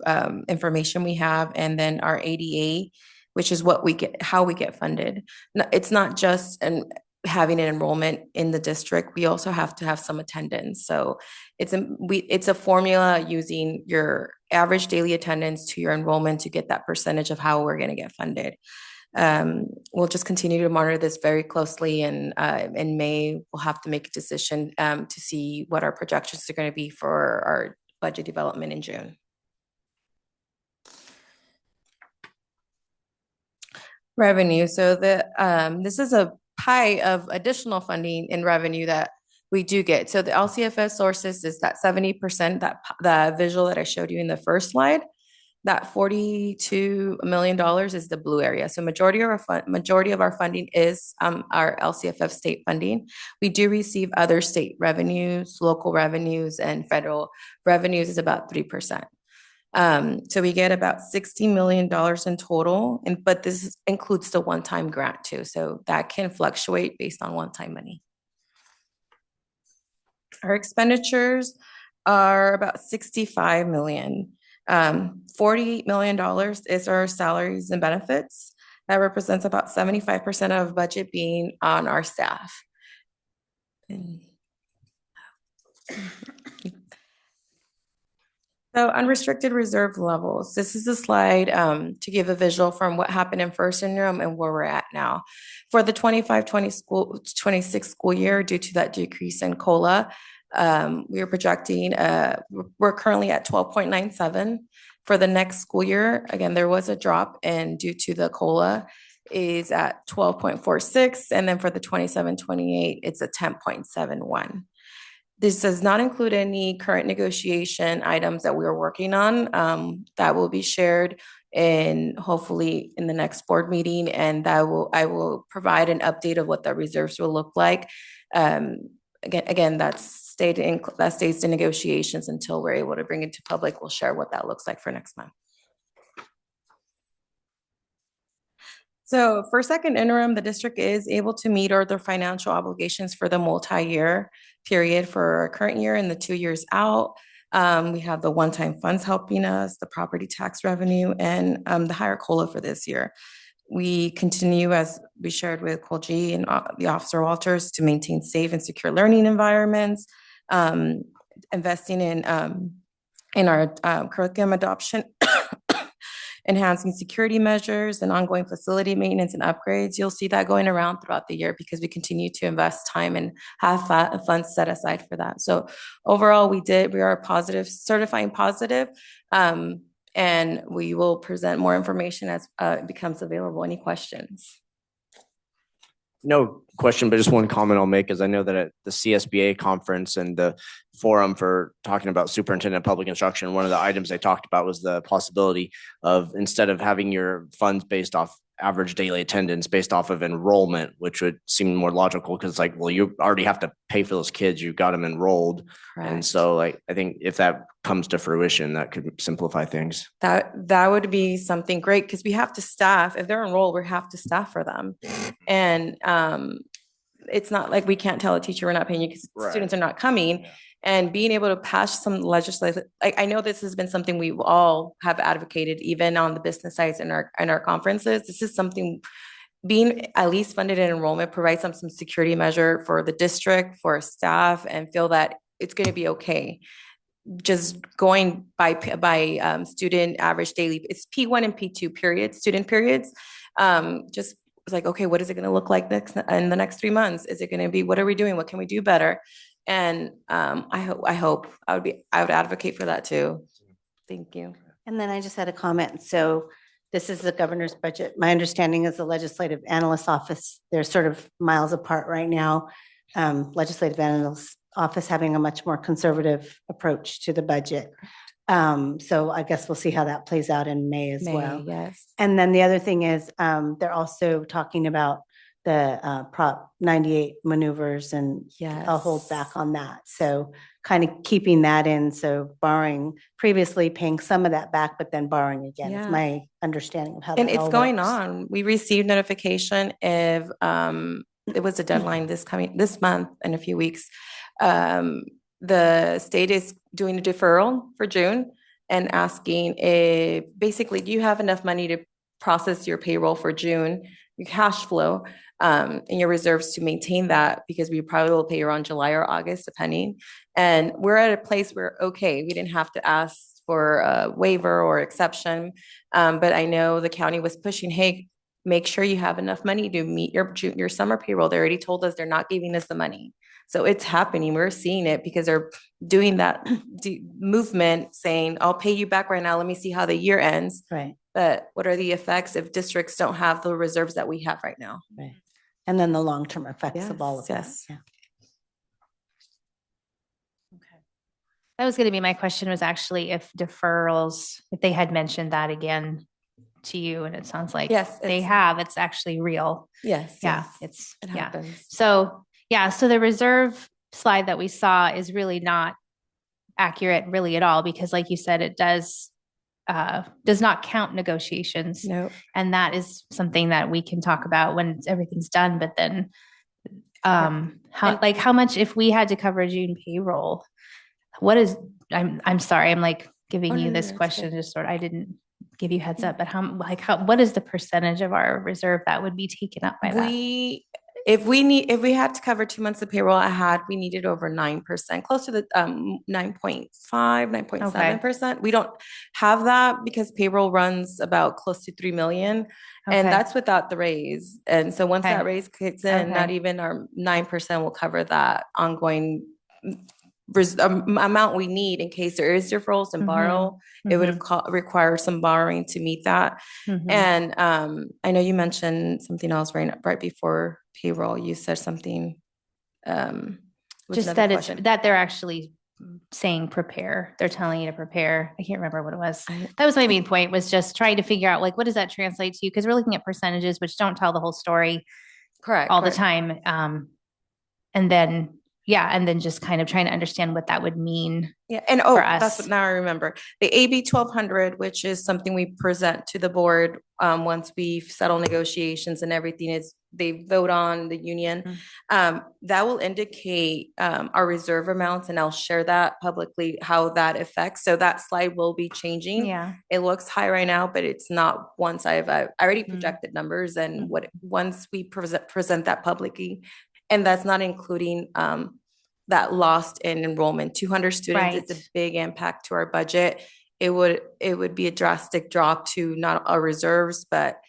information we have, and then our ADA, which is what we get, how we get funded. It's not just having an enrollment in the district. We also have to have some attendance. So it's a formula using your average daily attendance to your enrollment to get that percentage of how we're going to get funded. We'll just continue to monitor this very closely, and in May we'll have to make a decision to see what our projections are going to be for our budget development in June. Revenue. So this is a pie of additional funding in revenue that we do get. So the LCFS sources is that 70%, that the visual that I showed you in the first slide. That $42 million is the blue area. So majority of our funding is our LCFF state funding. We do receive other state revenues, local revenues, and federal revenues is about 3%. So we get about $60 million in total, but this includes the one-time grant too. So that can fluctuate based on one-time money. Our expenditures are about $65 million. $48 million is our salaries and benefits. That represents about 75% of budget being on our staff. So unrestricted reserve levels. This is a slide to give a visual from what happened in first interim and where we're at now. For the 25-26 school year, due to that decrease in COLA, we are projecting, we're currently at 12.97. For the next school year, again, there was a drop, and due to the COLA is at 12.46. And then for the 27-28, it's a 10.71. This does not include any current negotiation items that we are working on that will be shared hopefully in the next board meeting, and I will provide an update of what the reserves will look like. Again, that stays in negotiations until we're able to bring it to public. We'll share what that looks like for next month. So for second interim, the district is able to meet all their financial obligations for the multi-year period for our current year and the 2 years out. We have the one-time funds helping us, the property tax revenue, and the higher COLA for this year. We continue, as we shared with Colgy and the Officer Walters, to maintain safe and secure learning environments, investing in our curriculum adoption, enhancing security measures and ongoing facility maintenance and upgrades. You'll see that going around throughout the year because we continue to invest time and have funds set aside for that. So overall, we are positive, certifying positive, and we will present more information as it becomes available. Any questions? No question, but just one comment I'll make is I know that at the CSBA conference and the forum for talking about superintendent of public instruction, one of the items they talked about was the possibility of, instead of having your funds based off average daily attendance based off of enrollment, which would seem more logical because like, well, you already have to pay for those kids, you've got them enrolled. Correct. And so like, I think if that comes to fruition, that could simplify things. That would be something great because we have to staff, if they're enrolled, we have to staff for them. And it's not like we can't tell a teacher we're not paying you because students are not coming. Yeah. And being able to pass some legislative, I know this has been something we all have advocated, even on the business sides in our conferences. This is something being at least funded in enrollment provides some security measure for the district, for staff, and feel that it's going to be okay. Just going by student average daily, it's P1 and P2 periods, student periods. Just was like, okay, what is it going to look like in the next 3 months? Is it going to be, what are we doing? What can we do better? And I would advocate for that too. Thank you. And then I just had a comment. So this is the governor's budget. My understanding is the legislative analyst office, they're sort of miles apart right now. Legislative analyst office having a much more conservative approach to the budget. So I guess we'll see how that plays out in May as well. Yes. And then the other thing is they're also talking about the Prop 98 maneuvers and I'll hold back on that. So kind of keeping that in. So borrowing, previously paying some of that back, but then borrowing again is my understanding of how And that it's all going works. on. We received notification if it was a deadline this month in a few weeks. The state is doing a deferral for June and asking if basically, do you have enough money to process your payroll for June, your cash flow, and your reserves to maintain that, because we probably will pay around July or August, depending. And we're at a place where, okay, we didn't have to ask for a waiver or exception. But I know the county was pushing, hey, make sure you have enough money to meet your summer payroll. They already told us they're not giving us the money. So it's happening. We're seeing it because they're doing that movement saying, I'll pay you back right now. Let me see how the year ends. Right. But what are the effects if districts don't have the reserves that we have right now? Right. And then the long-term effects of all of that. Yes. Yeah. That was going to be my question, was actually if deferrals, if they had mentioned that again to you, and it sounds like yes, they have, it's actually real. Yes. Yeah. Yes. It yeah. Happens. So the reserve slide that we saw is really not accurate really at all, because like you said, it does not count negotiations. No. And that is something that we can talk about when everything's done. But then how much, if we had to cover June payroll, what is, I'm sorry, I'm like giving you this question, just sort of, I didn't give you heads up, but what is the percentage of our reserve that would be taken up by that? If we had to cover 2 months of payroll, we needed over 9%, close to the 9.5, 9.7%. We don't have that because payroll runs about close to 3 million. And that's without the raise. And so once that raise kicks in, not even our 9% will cover that ongoing amount we need in case there is deferrals and borrow. It would require some borrowing to meet that. And I know you mentioned something else right before payroll. You said something. Just that they're actually saying prepare. They're telling you to prepare. I can't remember what it was. That was my main point, was just trying to figure out what does that translate to? Because we're looking at percentages, which don't tell the whole story. Correct. All the time. And then just kind of trying to understand what that would mean. Yeah. And for us. That's what now I remember. The AB 1200, which is something we present to the board once we've settled negotiations and everything, is they vote on the union. That will indicate our reserve amounts, and I'll share that publicly how that affects. So that slide will be changing. Yeah. It looks high right now, but it's not. Once I already projected numbers, and once we present that publicly. And that's not including that lost in enrollment. 200 students, it's a big impact to our budget. It would be a drastic drop to not our reserves, but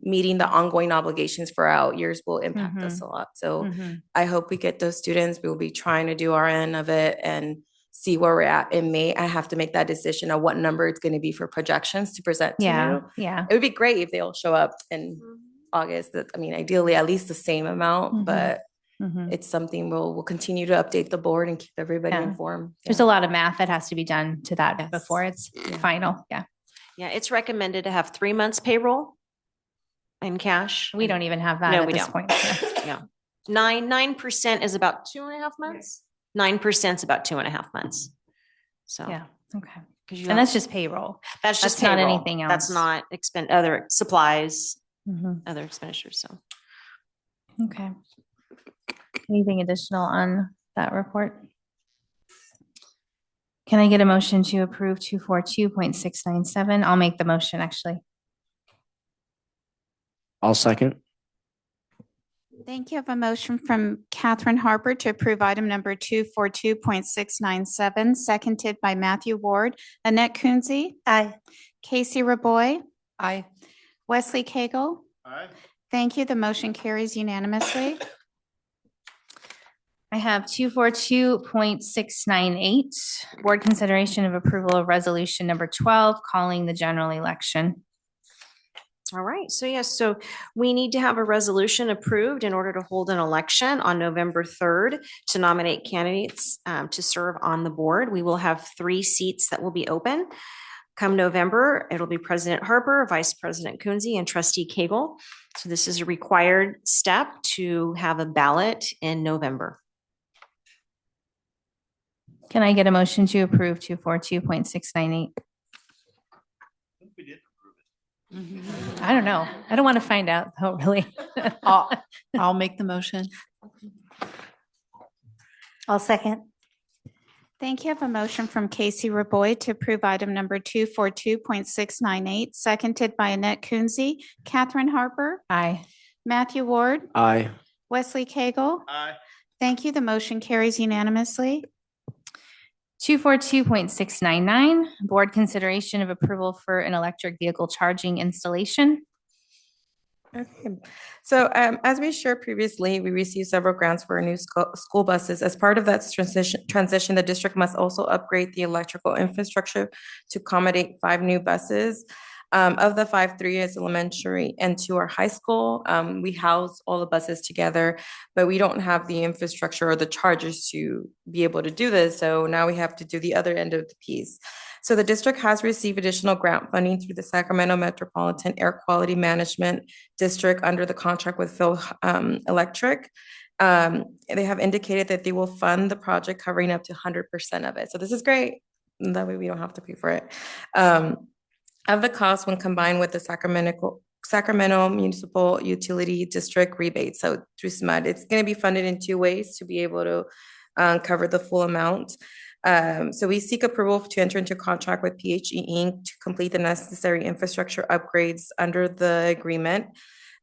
meeting the ongoing obligations for out years will impact us a lot. So I hope we get those students. We will be trying to do our end of it and see where we're at in May. I have to make that decision of what number it's going to be for projections to present to you. Yeah. It would be great if they'll show up in August. I mean, ideally at least the same amount, but it's something we'll continue to update the board and keep everybody informed. There's a lot of math that has to be done to that before it's final. Yeah. Yeah. It's recommended to have 3 months payroll in cash. We don't even have that at this point. Yeah. 9% is about 2.5 months. 9% is about 2.5 months. So yeah. Okay. And that's just payroll. That's just not payroll. anything else. That's not other supplies, other expenditures. So okay. Anything additional on that report? Can I get a motion to approve 242.697? I'll make the motion actually. I'll second. Thank you. I have a motion from Catherine Harper to approve item number 242.697, seconded by Matthew Ward. Annette Kunze? Aye. Casey Raboy? Aye. Wesley Cagle? Aye. Thank you. The motion carries unanimously. I have 242.698, board consideration of approval of resolution number 12, calling the general election. All right, so yes, so we need to have a resolution approved in order to hold an election on November 3rd to nominate candidates to serve on the board. We will have 3 seats that will be open. Come November, it'll be President Harper, Vice President Kunze, and Trustee Cagle. So this is a required step to have a ballot in November. Can I get a motion to approve 242.698? We did approve I don't know. I don't want to find out, though, really. I'll make the motion. I'll second. Thank you. I have a motion from Casey Raboy to approve item number 242.698, seconded by Annette Kunze. Catherine Harper? Aye. Matthew Ward? Aye. Wesley Cagle? Aye. Thank you. The motion carries unanimously. 242.699, board consideration of approval for an electric vehicle charging installation. Okay, so as we shared previously, we received several grants for our new school buses. As part of that transition, the district must also upgrade the electrical infrastructure to accommodate 5 new buses. Of the 5, 3 is elementary and 2 are high school. We house all the buses together, but we don't have the infrastructure or the chargers to be able to do this. So now we have to do the other end of the piece. So the district has received additional grant funding through the Sacramento Metropolitan Air Quality Management District under the contract with Phil Electric. They have indicated that they will fund the project covering up to 100% of it. So this is great. That way we don't have to pay for it. Of the cost when combined with the Sacramento Municipal Utility District rebate, so through SMUD, it's going to be funded in 2 ways to be able to cover the full amount. So we seek approval to enter into contract with PHE Inc. to complete the necessary infrastructure upgrades under the agreement.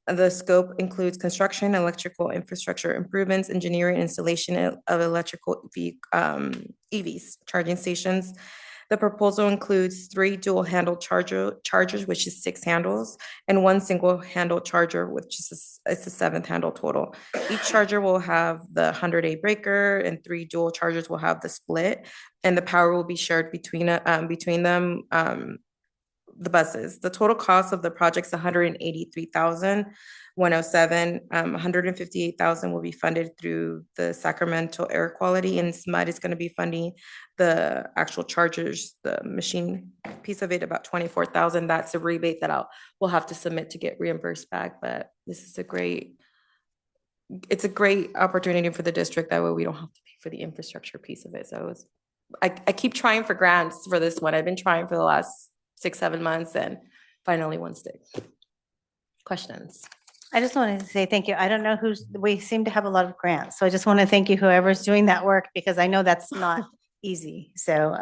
The scope includes construction, electrical infrastructure improvements, engineering, installation of electrical EVs, charging stations. The proposal includes 3 dual handle chargers, which is 6 handles, and 1 single handle charger, which is it's the 7th handle total. Each charger will have the 100A breaker, and 3 dual chargers will have the split, and the power will be shared between them. The buses. The total cost of the project is $183,107. $158,000 will be funded through the Sacramento Air Quality, and SMUD is going to be funding the actual chargers, the machine piece of it, about $24,000. That's a rebate that we'll have to submit to get reimbursed back. But this is it's a great opportunity for the district. That way we don't have to pay for the infrastructure piece of it. So I keep trying for grants for this one. I've been trying for the last 6-7 months, and finally one stick. Questions? I just wanted to say thank you. I don't know we seem to have a lot of grants. So I just want to thank you, whoever's doing that work, because I know that's not easy. So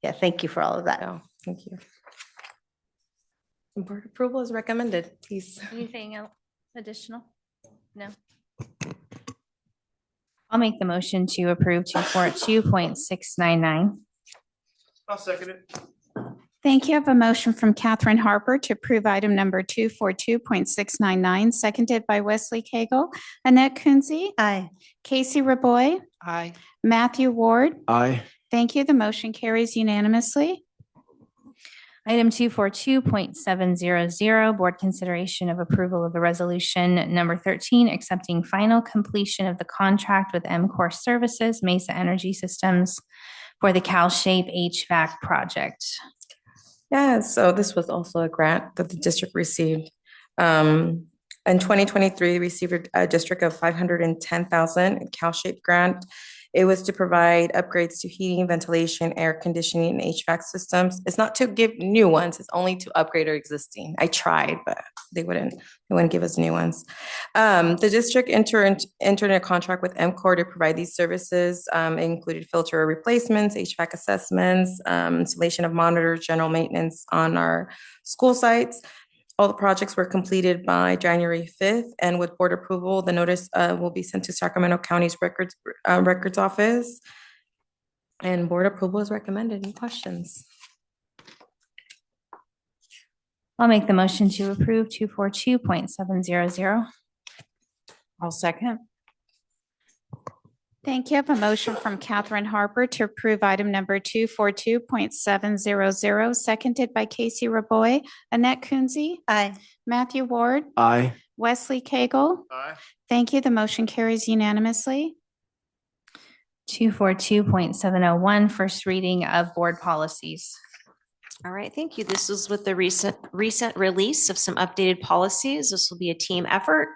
yeah, thank you for all of that. Oh, thank you. Board approval is recommended, please. Anything else additional? No. I'll make the motion to approve 242.699. I'll second it. Thank you. I have a motion from Catherine Harper to approve item number 242.699, seconded by Wesley Cagle. Annette Kunze? Aye. Casey Raboy? Aye. Matthew Ward? Aye. Thank you. The motion carries unanimously. Item 242.700, board consideration of approval of the resolution number 13, accepting final completion of the contract with MCOR Services, Mesa Energy Systems for the CalShape HVAC project. Yeah, so this was also a grant that the district received. In 2023, received a district of $510,000 CalShape grant. It was to provide upgrades to heating, ventilation, air conditioning, and HVAC systems. It's not to give new ones, it's only to upgrade our existing. I tried, but they wouldn't give us new ones. The district entered a contract with MCOR to provide these services. It included filter replacements, HVAC assessments, installation of monitors, general maintenance on our school sites. All the projects were completed by January 5th, and with board approval, the notice will be sent to Sacramento County's records office. And board approval is recommended. Any questions? I'll make the motion to approve 242.700. I'll second. Thank you. I have a motion from Catherine Harper to approve item number 242.700, seconded by Casey Raboy. Annette Kunze? Aye. Matthew Ward? Aye. Wesley Cagle? Aye. Thank you. The motion carries unanimously. 242.701, first reading of board policies. All right, thank you. This is with the recent release of some updated policies. This will be a team effort.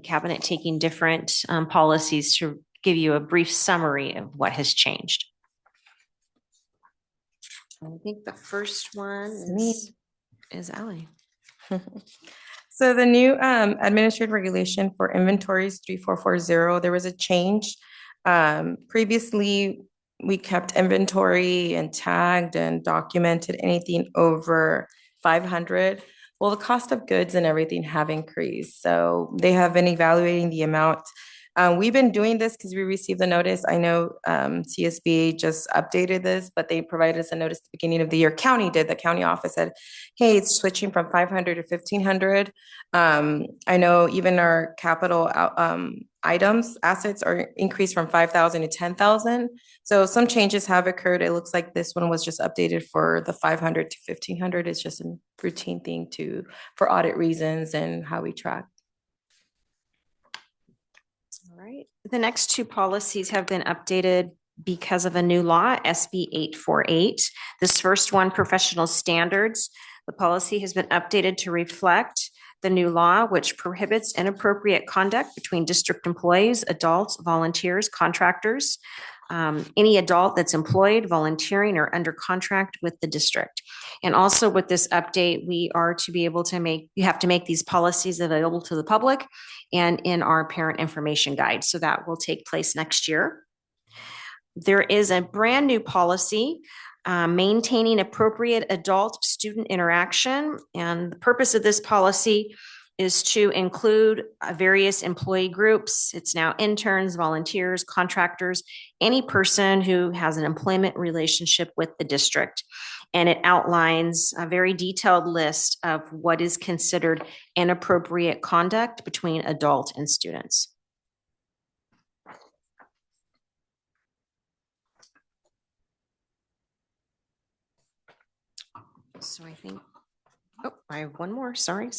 Cabinet taking different policies to give you a brief summary of what has changed. I think the first one is Ally. So the new administrative regulation for inventories 3440, there was a change. Previously, we kept inventory and tagged and documented anything over 500. Well, the cost of goods and everything have increased. So they have been evaluating the amount. We've been doing this because we received the notice. I know CSBA just updated this, but they provided us a notice at the beginning of the year. County did. The county office said, hey, it's switching from 500 to 1,500. I know even our capital assets are increased from 5,000 to 10,000. So some changes have occurred. It looks like this one was just updated for the 500 to 1,500. It's just a routine thing for audit reasons and how we track. All right. The next two policies have been updated because of a new law, SB 848. This first one, professional standards. The policy has been updated to reflect the new law, which prohibits inappropriate conduct between district employees, adults, volunteers, contractors, any adult that's employed, volunteering, or under contract with the district. And also with this update, we are to be able to you have to make these policies available to the public and in our parent information guide. So that will take place next year. There is a brand new policy, maintaining appropriate adult-student interaction. And the purpose of this policy is to include various employee groups. It's now interns, volunteers, contractors, any person who has an employment relationship with the district. And it outlines a very detailed list of what is considered inappropriate conduct between adult and students. So I think, I have one more, sorry.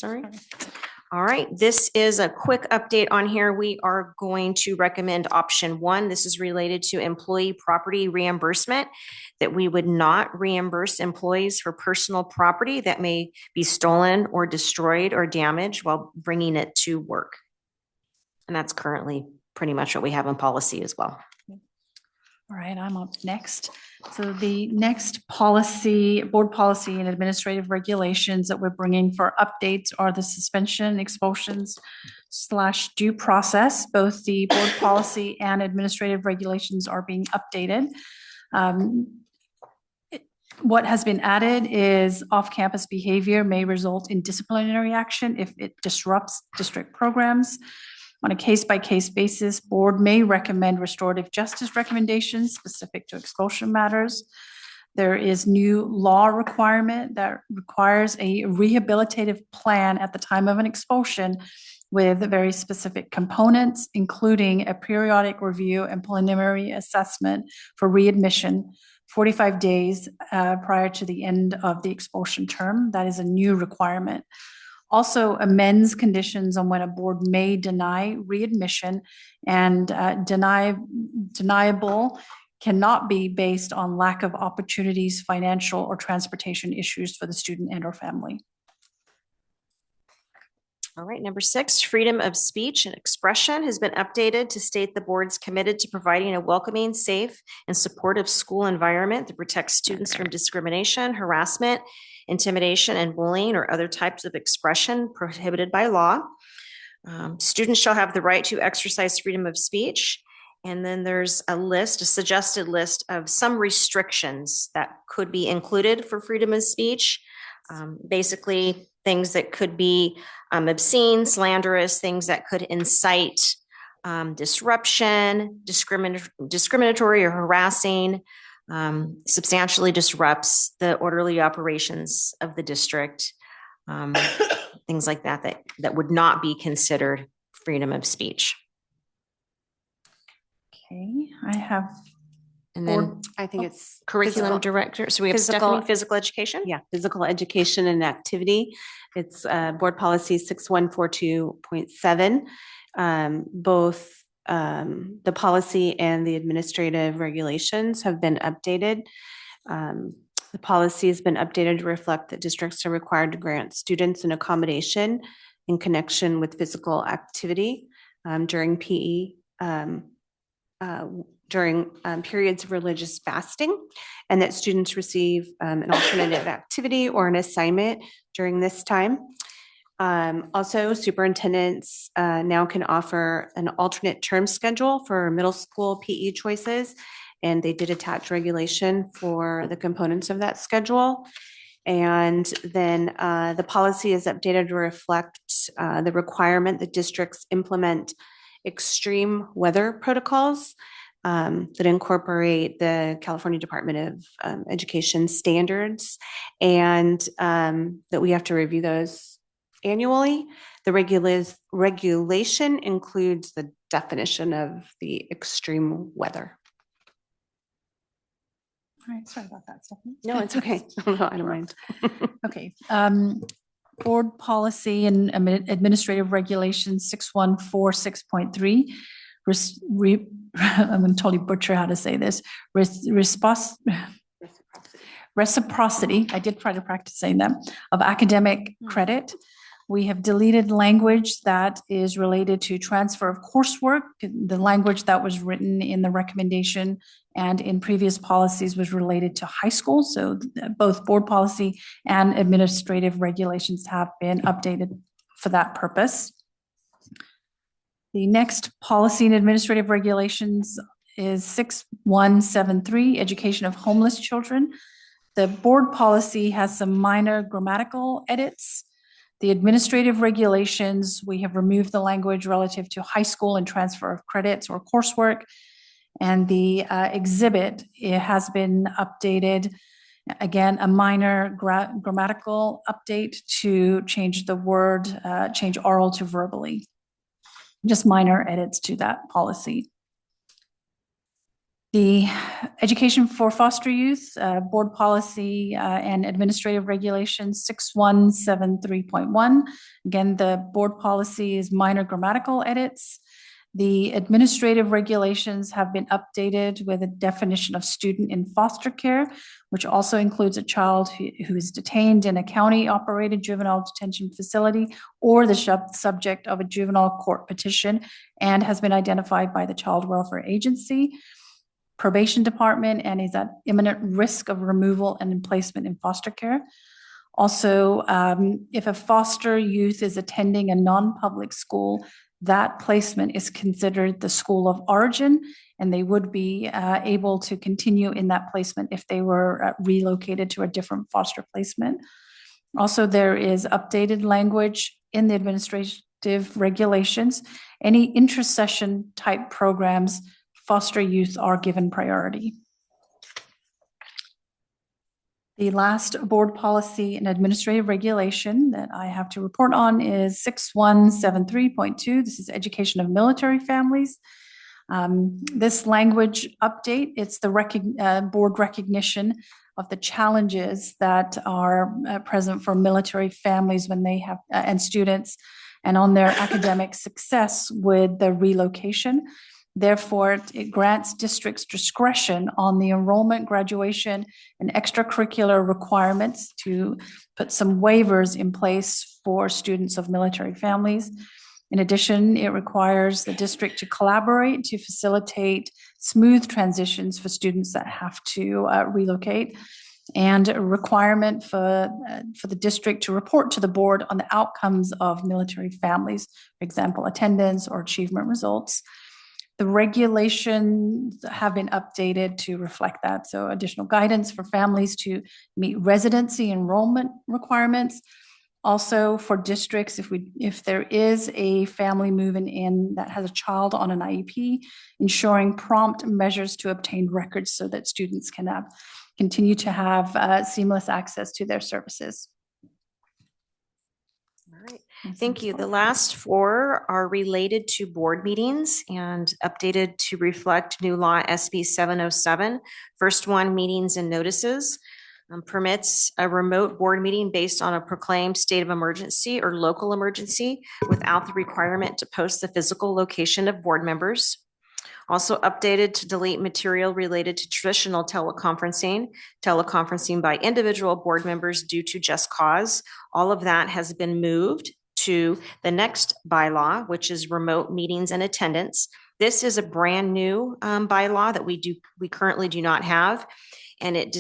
All right, this is a quick update on here. We are going to recommend option 1. This is related to employee property reimbursement, that we would not reimburse employees for personal property that may be stolen or destroyed or damaged while bringing it to work. And that's currently pretty much what we have in policy as well. All right, I'm up next. So the next policy, board policy and administrative regulations that we're bringing for updates are the suspension, expulsions / due process. Both the board policy and administrative regulations are being updated. What has been added is off-campus behavior may result in disciplinary action if it disrupts district programs. On a case-by-case basis, board may recommend restorative justice recommendations specific to expulsion matters. There is new law requirement that requires a rehabilitative plan at the time of an expulsion with very specific components, including a periodic review and preliminary assessment for readmission 45 days prior to the end of the expulsion term. That is a new requirement. Also amends conditions on when a board may deny readmission, and deniable cannot be based on lack of opportunities, financial or transportation issues for the student and or family. All right, number 6, freedom of speech and expression has been updated to state the board's committed to providing a welcoming, safe, and supportive school environment that protects students from discrimination, harassment, intimidation, and bullying or other types of expression prohibited by law. Students shall have the right to exercise freedom of speech. And then there's a suggested list of some restrictions that could be included for freedom of speech. Basically, things that could be obscene, slanderous, things that could incite disruption, discriminatory or harassing, substantially disrupts the orderly operations of the district, things like that would not be considered freedom of speech. Okay, I have. And then I think it's curriculum physical- director. So we have Stephanie, physical education. Yeah, physical education and activity. It's board policy 6142.7. Both the policy and the administrative regulations have been updated. The policy has been updated to reflect that districts are required to grant students an accommodation in connection with physical activity during PE, during periods of religious fasting, and that students receive an alternative activity or an assignment during this time. Also, superintendents now can offer an alternate term schedule for middle school PE choices, and they did attach regulation for the components of that schedule. And then the policy is updated to reflect the requirement that districts implement extreme weather protocols that incorporate the California Department of Education standards, and that we have to review those annually. The regulation includes the definition of the extreme weather. All right, sorry about that, Stephanie. No, it's okay. I don't mind. Okay. Board policy and administrative regulations 6146.3. I'm going to totally butcher how to say this. Reciprocity. I did try to practice saying that, of academic credit. We have deleted language that is related to transfer of coursework. The language that was written in the recommendation and in previous policies was related to high school. So both board policy and administrative regulations have been updated for that purpose. The next policy and administrative regulations is 6173, education of homeless children. The board policy has some minor grammatical edits. The administrative regulations, we have removed the language relative to high school and transfer of credits or coursework. And the exhibit, it has been updated. Again, a minor grammatical update to change the word, change oral to verbally. Just minor edits to that policy. The education for foster youth, board policy and administrative regulations 6173.1. Again, the board policy is minor grammatical edits. The administrative regulations have been updated with a definition of student in foster care, which also includes a child who is detained in a county-operated juvenile detention facility or the subject of a juvenile court petition and has been identified by the Child Welfare Agency, Probation Department, and is at imminent risk of removal and placement in foster care. Also, if a foster youth is attending a non-public school, that placement is considered the school of origin, and they would be able to continue in that placement if they were relocated to a different foster placement. Also, there is updated language in the administrative regulations. Any intercession type programs, foster youth are given priority. The last board policy and administrative regulation that I have to report on is 6173.2. This is education of military families. This language update, it's the board recognition of the challenges that are present for military families when they have, and students, and on their academic success with the relocation. Therefore, it grants districts discretion on the enrollment, graduation, and extracurricular requirements to put some waivers in place for students of military families. In addition, it requires the district to collaborate to facilitate smooth transitions for students that have to relocate, and a requirement for the district to report to the board on the outcomes of military families, for example, attendance or achievement results. The regulations have been updated to reflect that. So additional guidance for families to meet residency enrollment requirements, Also for districts, if there is a family moving in that has a child on an IEP, ensuring prompt measures to obtain records so that students can continue to have seamless access to their services. All right. Thank you. The last four are related to board meetings and updated to reflect new law SB 707. First one, meetings and notices. Permits a remote board meeting based on a proclaimed state of emergency or local emergency without the requirement to post the physical location of board members. Also updated to delete material related to traditional teleconferencing by individual board members due to just cause. All of that has been moved to the next bylaw, which is remote meetings and attendance. This is a brand new bylaw that we currently do not have. And it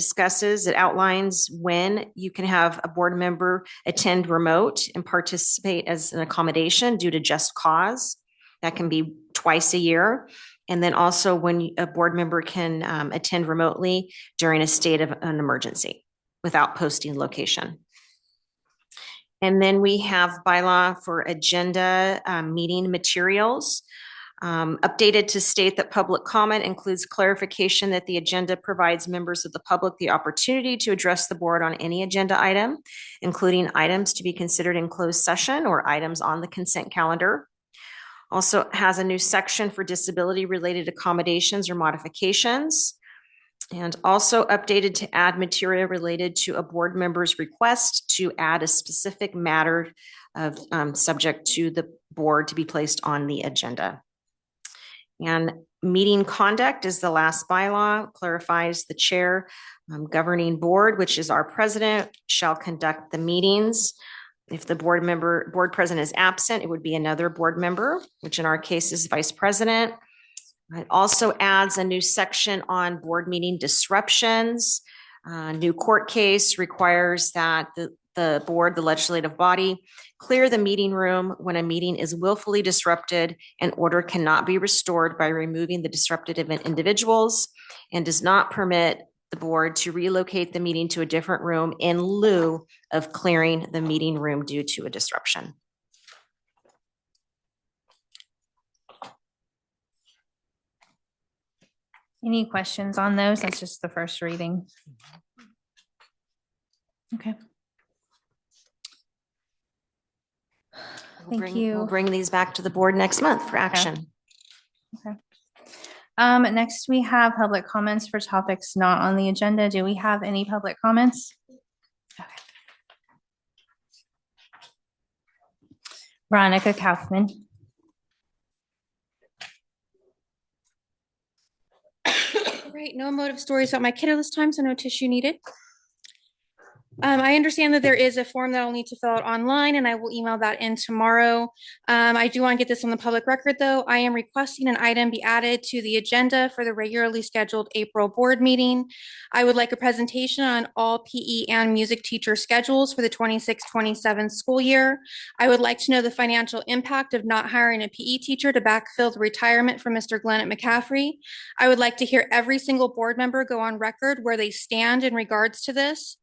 outlines when you can have a board member attend remote and participate as an accommodation due to just cause. That can be twice a year. And then also when a board member can attend remotely during a state of an emergency without posting location. And then we have bylaw for agenda meeting materials. Updated to state that public comment includes clarification that the agenda provides members of the public the opportunity to address the board on any agenda item, including items to be considered in closed session or items on the consent calendar. Also has a new section for disability related accommodations or modifications, and also updated to add material related to a board member's request to add a specific matter of subject to the board to be placed on the agenda. And meeting conduct is the last bylaw, clarifies the chair governing board, which is our president, shall conduct the meetings. If the board president is absent, it would be another board member, which in our case is vice president. It also adds a new section on board meeting disruptions. New court case requires that the board, the legislative body, clear the meeting room when a meeting is willfully disrupted and order cannot be restored by removing the disrupted individuals, and does not permit the board to relocate the meeting to a different room in lieu of clearing the meeting room due to a disruption. Any questions on those? That's just the first reading. Okay. Thank you. We'll bring these back to the board next month for action. Okay. Next we have public comments for topics not on the agenda. Do we have any public comments? Okay. Veronica Kaufman. Right, no emotive stories about my kiddo this time, so no tissue needed. I understand that there is a form that I'll need to fill out online, and I will email that in tomorrow. I do want to get this on the public record, though. I am requesting an item be added to the agenda for the regularly scheduled April board meeting. I would like a presentation on all PE and music teacher schedules for the 26-27 school year. I would like to know the financial impact of not hiring a PE teacher to backfill the retirement from Mr. Glenn McCaffrey. I would like to hear every single board member go on record where they stand in regards to this.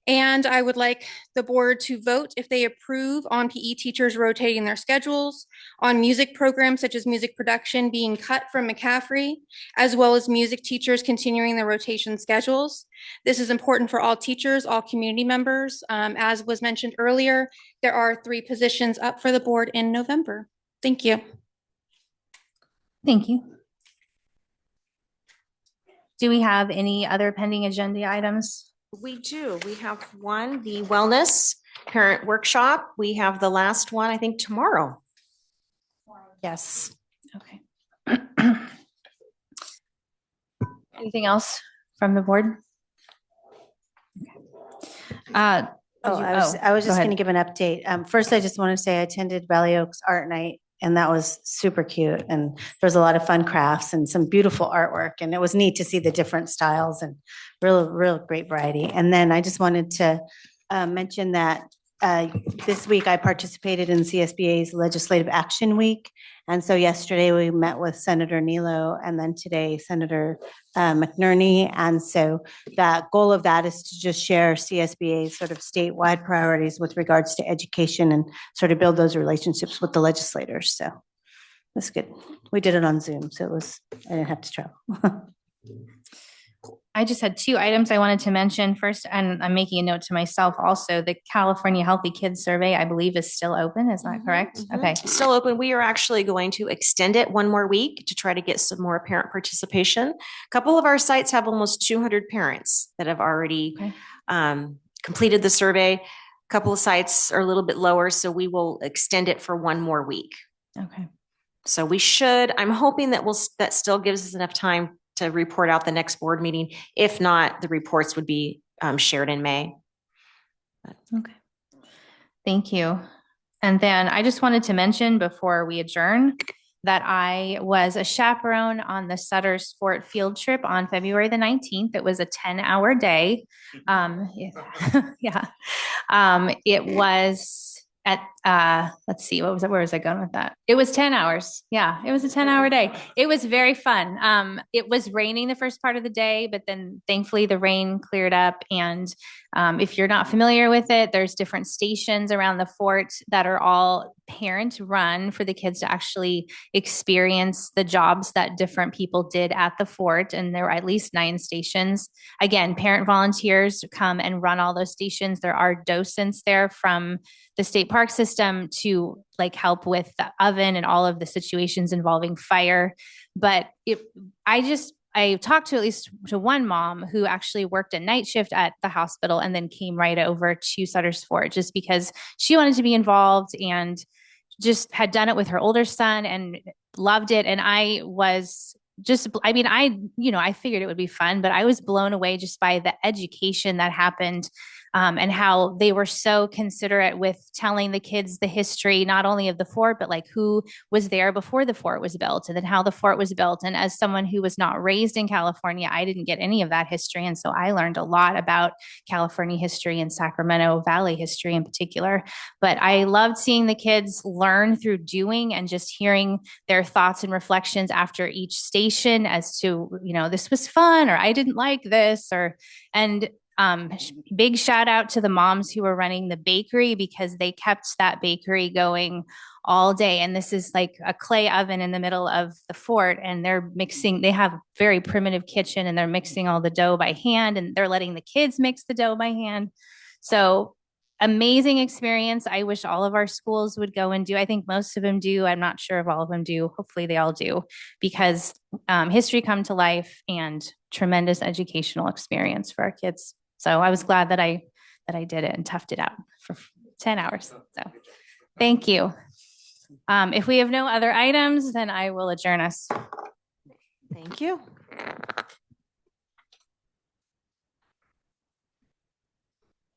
And I would like the board to vote if they approve on PE teachers rotating their schedules, on music programs such as music production being cut from McCaffrey, as well as music teachers continuing their rotation schedules. This is important for all teachers, all community members. As was mentioned earlier, there are 3 positions up for the board in November. Thank you. Thank you. Do we have any other pending agenda items? We do. We have one, the wellness parent workshop. We have the last one, I think, tomorrow. Yes. Okay. Anything else from the board? I was just going to give an update. First, I just want to say I attended Valley Oaks Art Night, and that was super cute. And there was a lot of fun crafts and some beautiful artwork. And it was neat to see the different styles and real great variety. And then I just wanted to mention that this week I participated in CSBA's Legislative Action Week. And so yesterday we met with Senator Nilo and then today Senator McNerney. And so the goal of that is to just share CSBA's sort of statewide priorities with regards to education and sort of build those relationships with the legislators. So that's good. We did it on Zoom, so I didn't have to travel. I just had 2 items I wanted to mention first, and I'm making a note to myself also. The California Healthy Kids Survey, I believe, is still open. Is that correct? Okay. Still open. We are actually going to extend it one more week to try to get some more parent participation. A couple of our sites have almost 200 parents that have already completed the survey. A couple of sites are a little bit lower, so we will extend it for one more week. Okay. So I'm hoping that that still gives us enough time to report out the next board meeting. If not, the reports would be shared in May. Okay. Thank you. And then I just wanted to mention before we adjourn that I was a chaperone on the Sutter's Fort field trip on February the 19th. It was a 10-hour day. Yeah. It was at, let's see, where was I going with that? It was 10 hours. Yeah, it was a 10-hour day. It was very fun. It was raining the first part of the day, but then thankfully the rain cleared up. And if you're not familiar with it, there's different stations around the fort that are all parent run for the kids to actually experience the jobs that different people did at the fort. And there were at least 9 stations. Again, parent volunteers come and run all those stations. There are docents there from the state park system to like help with the oven and all of the situations involving fire. But I talked to at least to one mom who actually worked a night shift at the hospital and then came right over to Sutter's Fort just because she wanted to be involved and just had done it with her older son and loved it. And I was just, I mean, I figured it would be fun, but I was blown away just by the education that happened. And how they were so considerate with telling the kids the history, not only of the fort, but like who was there before the fort was built and then how the fort was built. And as someone who was not raised in California, I didn't get any of that history. And so I learned a lot about California history and Sacramento Valley history in particular. But I loved seeing the kids learn through doing and just hearing their thoughts and reflections after each station as to, this was fun or I didn't like this and big shout out to the moms who were running the bakery because they kept that bakery going all day. And this is like a clay oven in the middle of the fort and they have a very primitive kitchen and they're mixing all the dough by hand and they're letting the kids mix the dough by hand. So amazing experience. I wish all of our schools would go and do. I think most of them do. I'm not sure if all of them do. Hopefully they all do because history come to life and tremendous educational experience for our kids. So I was glad that I did it and toughed it out for 10 hours. So thank you. If we have no other items, then I will adjourn us. Thank you.